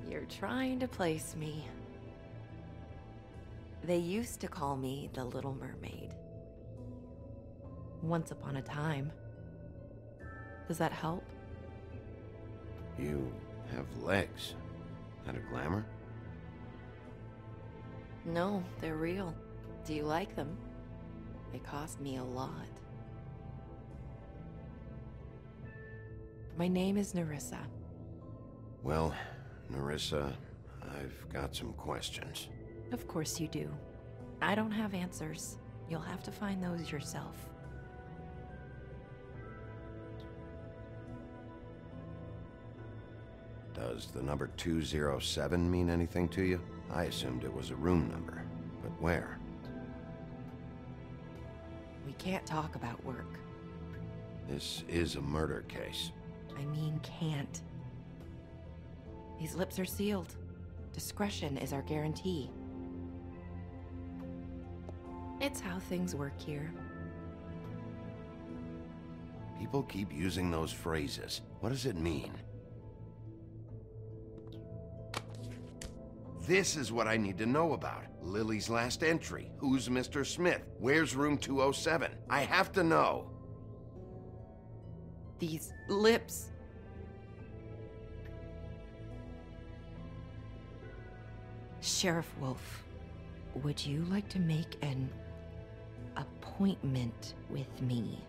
You're trying to place me. They used to call me the Little Mermaid. Once upon a time. Does that help? You have legs. That a glamour? No, they're real. Do you like them? They cost me a lot. My name is Nerissa. Well, Nerissa, I've got some questions. Of course you do. I don't have answers. You'll have to find those yourself. Does the number 207 mean anything to you? I assumed it was a room number, but where? We can't talk about work. This is a murder case. I mean can't. These lips are sealed. Discretion is our guarantee. It's how things work here. People keep using those phrases. What does it mean? This is what I need to know about. Lily's last entry. Who's Mr. Smith? Where's room 207? I have to know. These lips. Sheriff Wolf, would you like to make an appointment with me?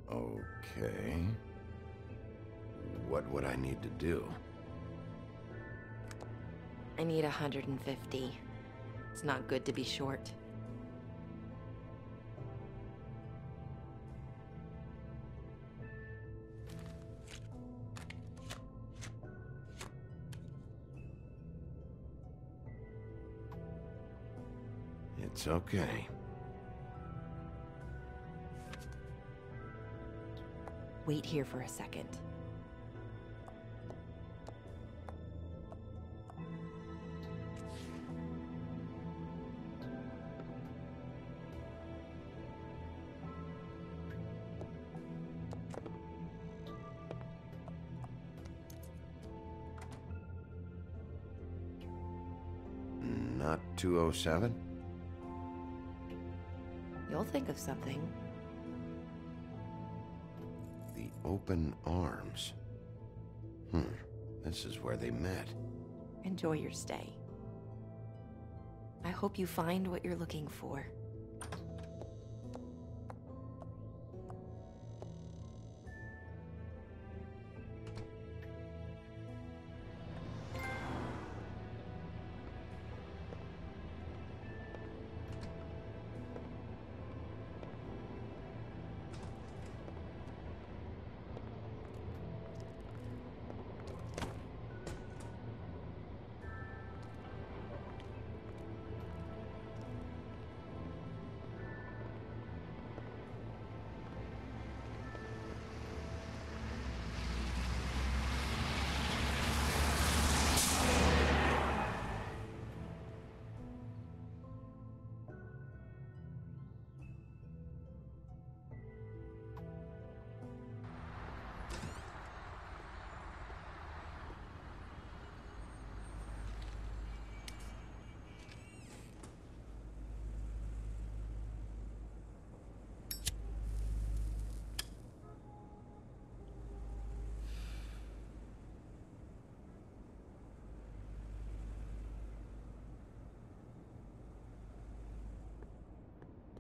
Okay. What would I need to do? I need 150. It's not good to be short. It's okay. Wait here for a second. Not 207? You'll think of something. The open arms. This is where they met. Enjoy your stay. I hope you find what you're looking for.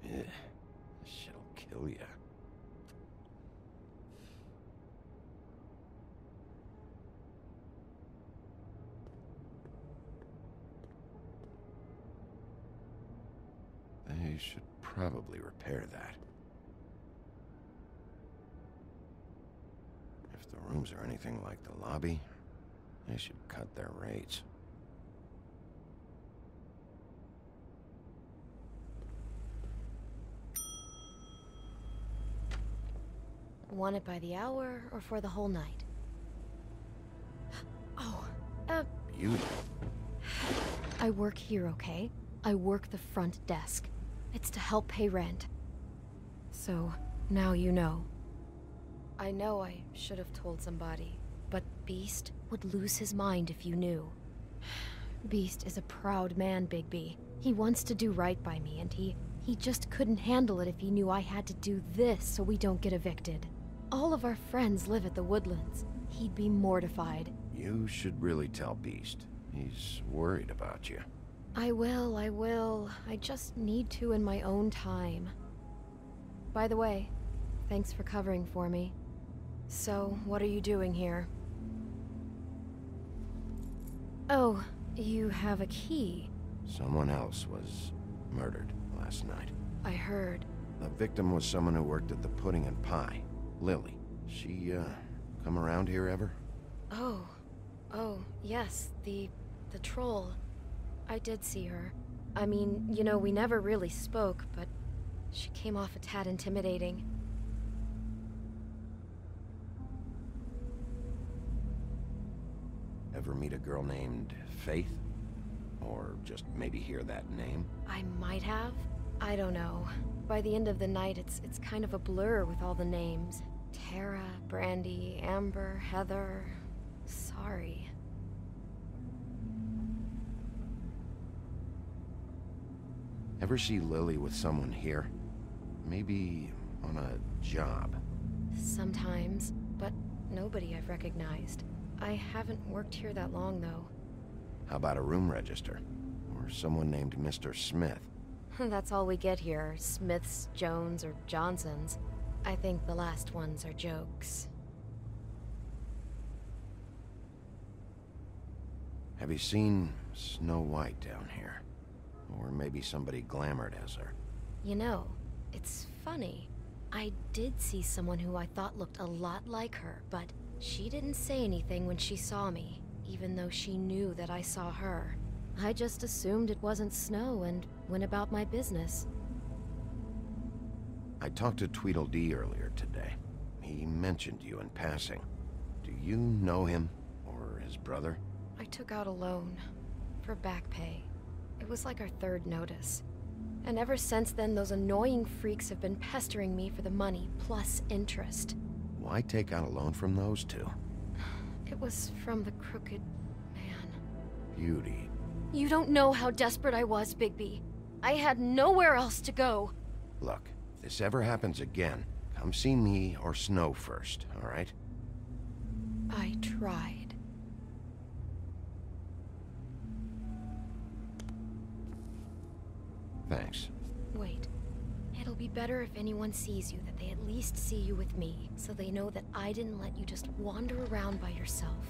This shit'll kill ya. They should probably repair that. If the rooms are anything like the lobby, they should cut their rates. Want it by the hour or for the whole night? Oh, Beauty. I work here, okay? I work the front desk. It's to help pay rent. So, now you know. I know I should have told somebody, Beast would lose his mind if you knew. Beast is a proud man, Bigby. He wants to do right by me, and he just couldn't handle it if he knew I had to do this so we don't get evicted. All of our friends live at the Woodlands. He'd be mortified. You should really tell Beast. He's worried about you. I will. I just need to in my own time. By the way, thanks for covering for me. So, what are you doing here? Oh, you have a key. Someone else was murdered last night. I heard. The victim was someone who worked at the Pudding and Pie. Lily. She, come around here ever? Oh, yes, the troll. I did see her. I mean, you know, we never really spoke, but she came off a tad intimidating. Ever meet a girl named Faith? Or just maybe hear that name? I might have. I don't know. By the end of the night, it's kind of a blur with all the names. Tara, Brandy, Amber, Heather... Sorry. Ever see Lily with someone here? Maybe on a job? Sometimes, but nobody I've recognized. I haven't worked here that long, though. How about a room register? Or someone named Mr. Smith? That's all we get here, Smiths, Jones, or Johnsons. I think the last ones are jokes. Have you seen Snow White down here? Or maybe somebody glamored as her? You know, it's funny. I did see someone who I thought looked a lot like her, but she didn't say anything when she saw me, even though she knew that I saw her. I just assumed it wasn't Snow and went about my business. I talked to Tweedledee earlier today. He mentioned you in passing. Do you know him? Or his brother? I took out a loan for back pay. It was like our third notice. And ever since then, those annoying freaks have been pestering me for the money, plus interest. Why take out a loan from those two? It was from the crooked man. Beauty. You don't know how desperate I was, Bigby. I had nowhere else to go. Look, if this ever happens again, come see me or Snow first, all right? I tried. Thanks. Wait. It'll be better if anyone sees you that they at least see you with me, so they know that I didn't let you just wander around by yourself.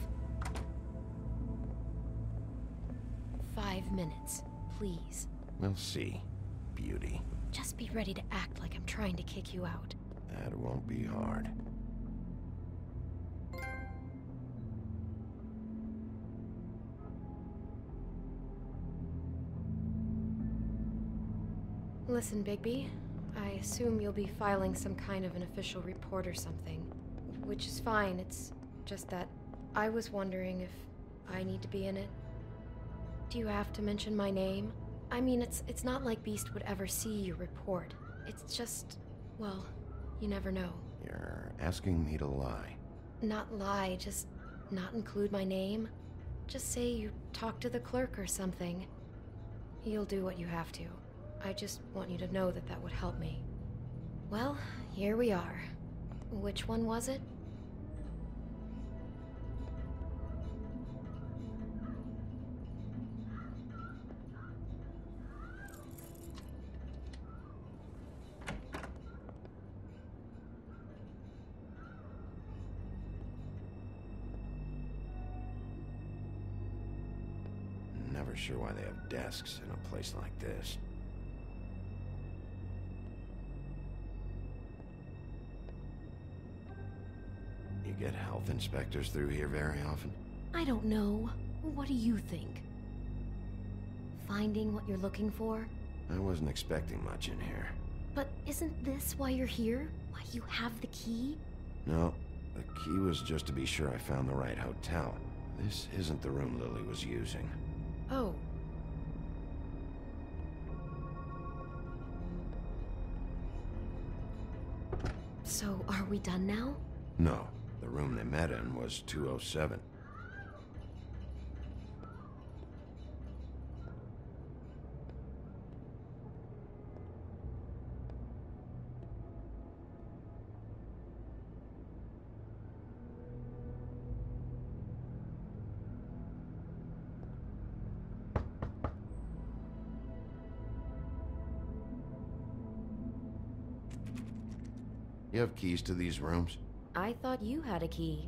5 minutes, please. We'll see, Beauty. Just be ready to act like I'm trying to kick you out. That won't be hard. Listen, Bigby. I assume you'll be filing some kind of an official report or something. Which is fine, it's just that I was wondering if I need to be in it. Do you have to mention my name? I mean, it's not like Beast would ever see your report. It's just, well, you never know. You're asking me to lie. Not lie, just not include my name. Just say you talked to the clerk or something. You'll do what you have to. I just want you to know that that would help me. Well, here we are. Which one was it? Never sure why they have desks in a place like this. You get health inspectors through here very often? I don't know. What do you think? Finding what you're looking for? I wasn't expecting much in here. But isn't this why you're here? Why you have the key? No, the key was just to be sure I found the right hotel. This isn't the room Lily was using. Oh. So, are we done now? No, the room they met in was 207. You have keys to these rooms? I thought you had a key.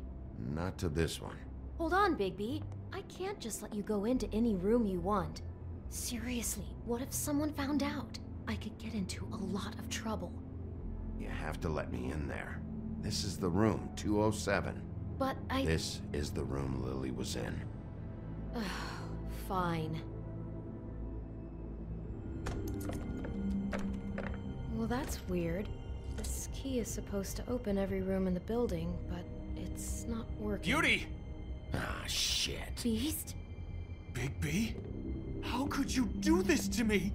Not to this one. Hold on, Bigby. I can't just let you go into any room you want. Seriously, what if someone found out? I could get into a lot of trouble. You have to let me in there. This is the room, 207. But This is the room Lily was in. Fine. Well, that's weird. This key is supposed to open every room in the building, but it's not working. Beauty! Ah, shit. Beast? Bigby? How could you do this to me?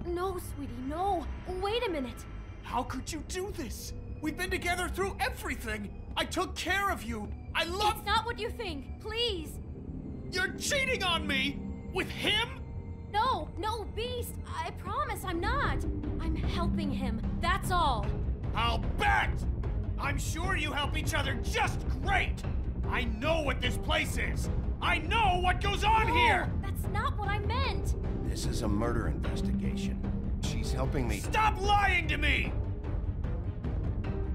No, sweetie, no. Wait a minute. How could you do this? We've been together through everything. I took care of you. I love... It's not what you think. Please. You're cheating on me! With him? No, Beast. I promise I'm not. I'm helping him. That's all. I'll bet! I'm sure you help each other just great! I know what this place is! I know what goes on here! That's not what I meant! This is a murder investigation. She's helping me... Stop lying to me!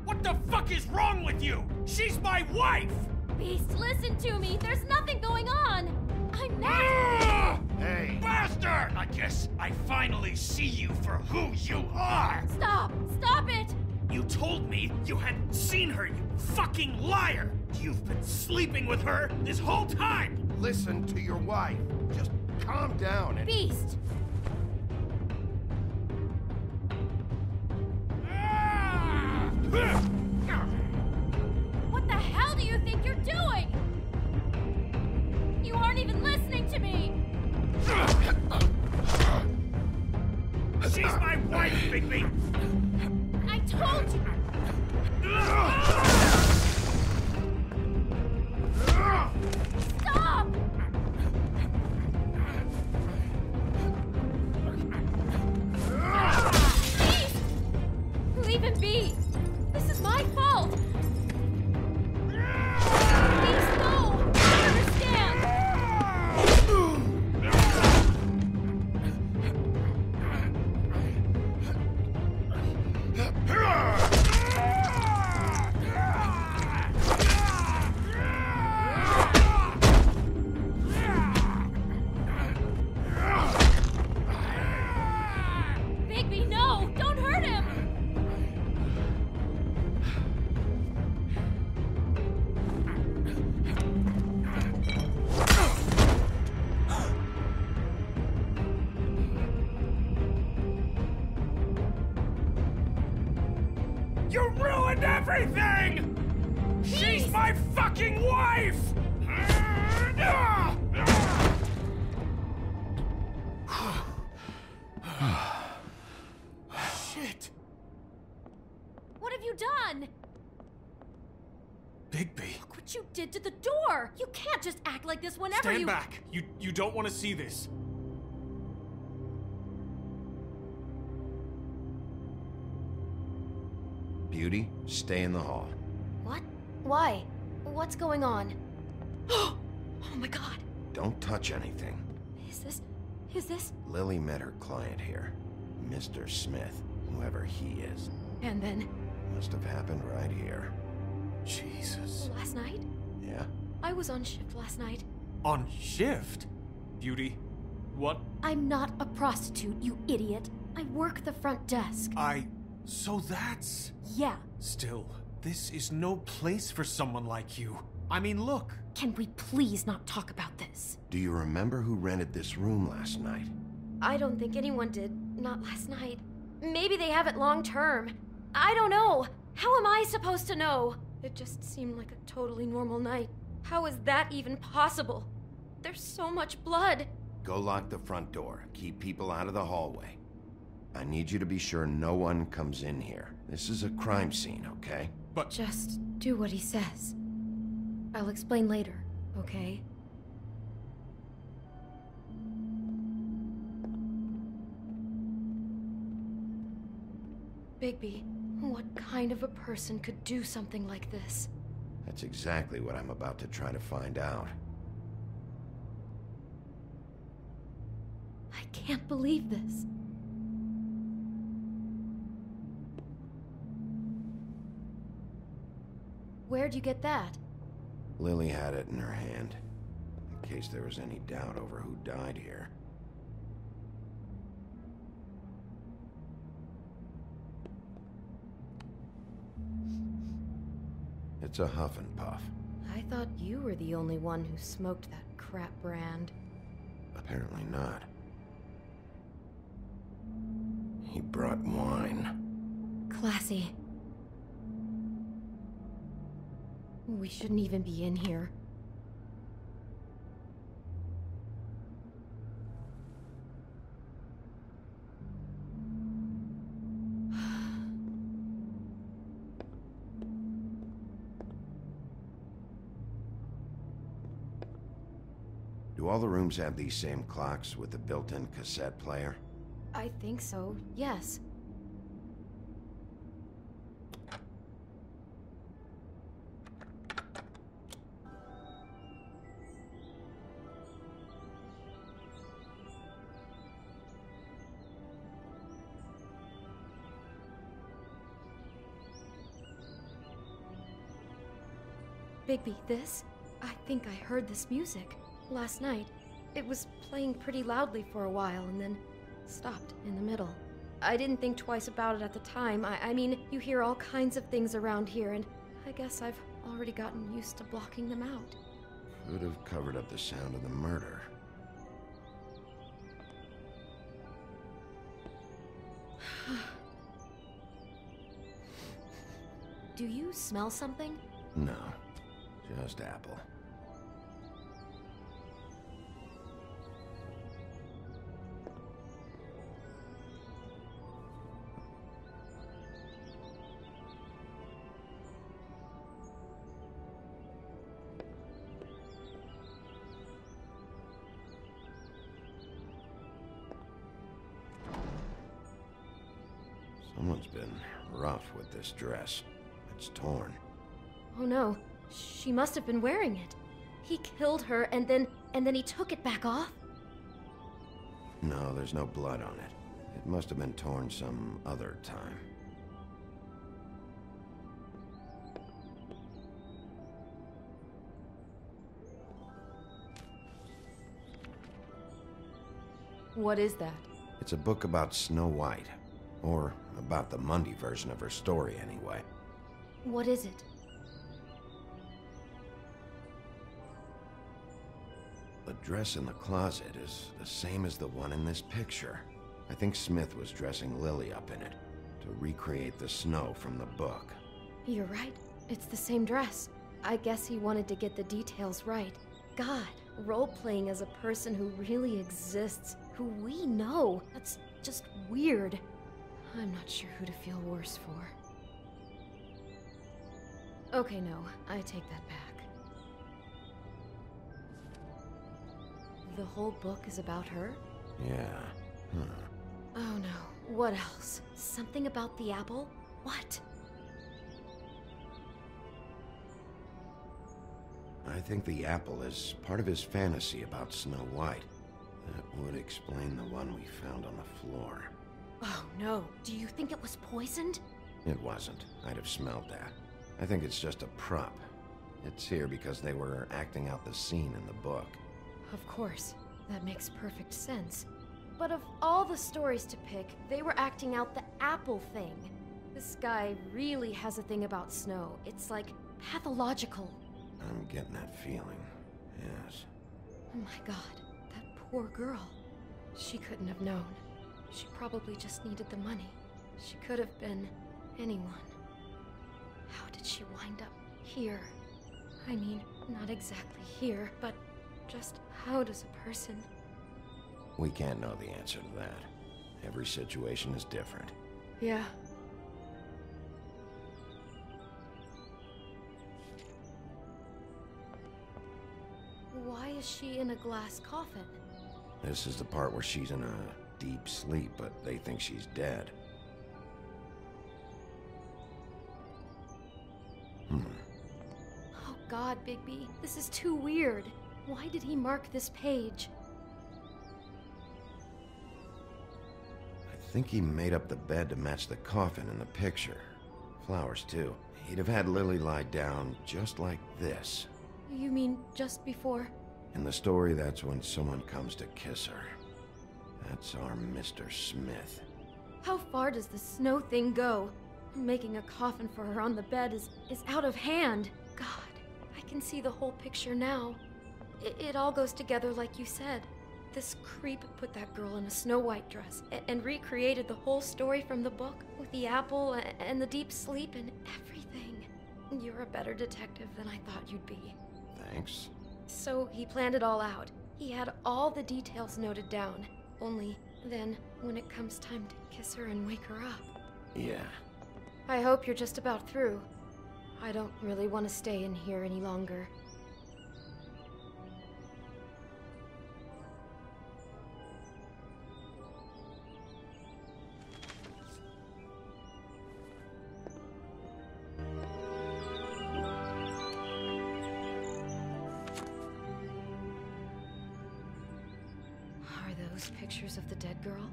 What the fuck is wrong with you? She's my wife! Beast, listen to me! There's nothing going on! I'm not... Hey! Bastard! I guess I finally see you for who you are! Stop! Stop it! You told me you hadn't seen her, you fucking liar! You've been sleeping with her this whole time! Listen to your wife. Just calm down and... Beast! What the hell do you think you're doing? You aren't even listening to me! She's my wife, Bigby! I told you! Stop! Beast! Leave him be! This is my fault! Beast, no! I understand! Bigby, no! Don't hurt him! You ruined everything! She's my fucking wife! Shit! What have you done? Bigby. Look what you did to the door! You can't just act like this whenever Stand you- back! You don't want to see this. Beauty, stay in the hall. What? Why? What's going on? Oh my god. Don't touch anything. Is this? Lily met her client here. Mr. Smith, whoever he is. And then? Must have happened right here. Jesus. Last night? Yeah? I was on shift last night. On shift? Beauty, what? I'm not a prostitute, you idiot. I work the front desk. So that's... Yeah. Still, this is no place for someone like you. I mean, look. Can we please not talk about this? Do you remember who rented this room last night? I don't think anyone did. Not last night. Maybe they have it long term. I don't know. How am I supposed to know? It just seemed like a totally normal night. How is that even possible? There's so much blood. Go lock the front door. Keep people out of the hallway. I need you to be sure no one comes in here. This is a crime scene, okay? But... Just do what he says. I'll explain later, okay? Bigby, what kind of a person could do something like this? That's exactly what I'm about to try to find out. I can't believe this. Where'd you get that? Lily had it in her hand, in case there was any doubt over who died here. It's a Huff and Puff. I thought you were the only one who smoked that crap brand. Apparently not. He brought wine. Classy. We shouldn't even be in here. Do all the rooms have these same clocks with the built-in cassette player? I think so, yes. Bigby, this? I think I heard this music. Last night. It was playing pretty loudly for a while and then stopped in the middle. I didn't think twice about it at the time. I mean, you hear all kinds of things around here, and I guess I've already gotten used to blocking them out. Could have covered up the sound of the murder. Do you smell something? No, just apple. Someone's been rough with this dress. It's torn. Oh no, she must have been wearing it. He killed her and then he took it back off? No, there's no blood on it. It must have been torn some other time. What is that? It's a book about Snow White. Or about the Mundy version of her story, anyway. What is it? The dress in the closet is the same as the one in this picture. I think Smith was dressing Lily up in it to recreate the snow from the book. You're right. It's the same dress. I guess he wanted to get the details right. God, role-playing as a person who really exists, who we know. That's just weird. I'm not sure who to feel worse for. Okay, no, I take that back. The whole book is about her? Yeah. Huh. Oh no, what else? Something about the apple? What? I think the apple is part of his fantasy about Snow White. That would explain the one we found on the floor. Oh no, do you think it was poisoned? It wasn't. I'd have smelled that. I think it's just a prop. It's here because they were acting out the scene in the book. Of course, that makes perfect sense. But of all the stories to pick, they were acting out the apple thing. This guy really has a thing about snow. It's like pathological. I'm getting that feeling, yes. Oh my god, that poor girl. She couldn't have known. She probably just needed the money. She could have been anyone. How did she wind up here? I mean, not exactly here, but just how does a person... We can't know the answer to that. Every situation is different. Yeah. Why is she in a glass coffin? This is the part where she's in a deep sleep, but they think she's dead. Oh god, Bigby, this is too weird. Why did he mark this page? I think he made up the bed to match the coffin in the picture. Flowers, too. He'd have had Lily lie down just like this. You mean just before? In the story, that's when someone comes to kiss her. That's our Mr. Smith. How far does the snow thing go? Making a coffin for her on the bed is out of hand. God, I can see the whole picture now. It all goes together like you said. This creep put that girl in a Snow White dress and recreated the whole story from the book with the apple and the deep sleep and everything. You're a better detective than I thought you'd be. Thanks. So he planned it all out. He had all the details noted down. Only then, when it comes time to kiss her and wake her up. Yeah. I hope you're just about through. I don't really want to stay in here any longer. Are those pictures of the dead girl?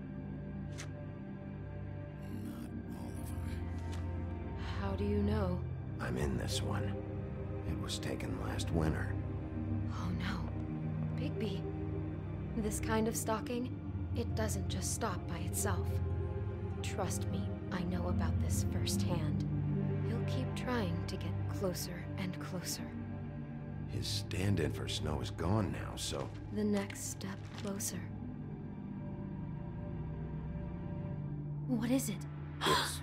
How do you know? I'm in this one. It was taken last winter. Oh no. Bigby. This kind of stalking, it doesn't just stop by itself. Trust me, I know about this firsthand. He'll keep trying to get closer and closer. His stand-in for Snow is gone now, so... The next step closer. What is it? It's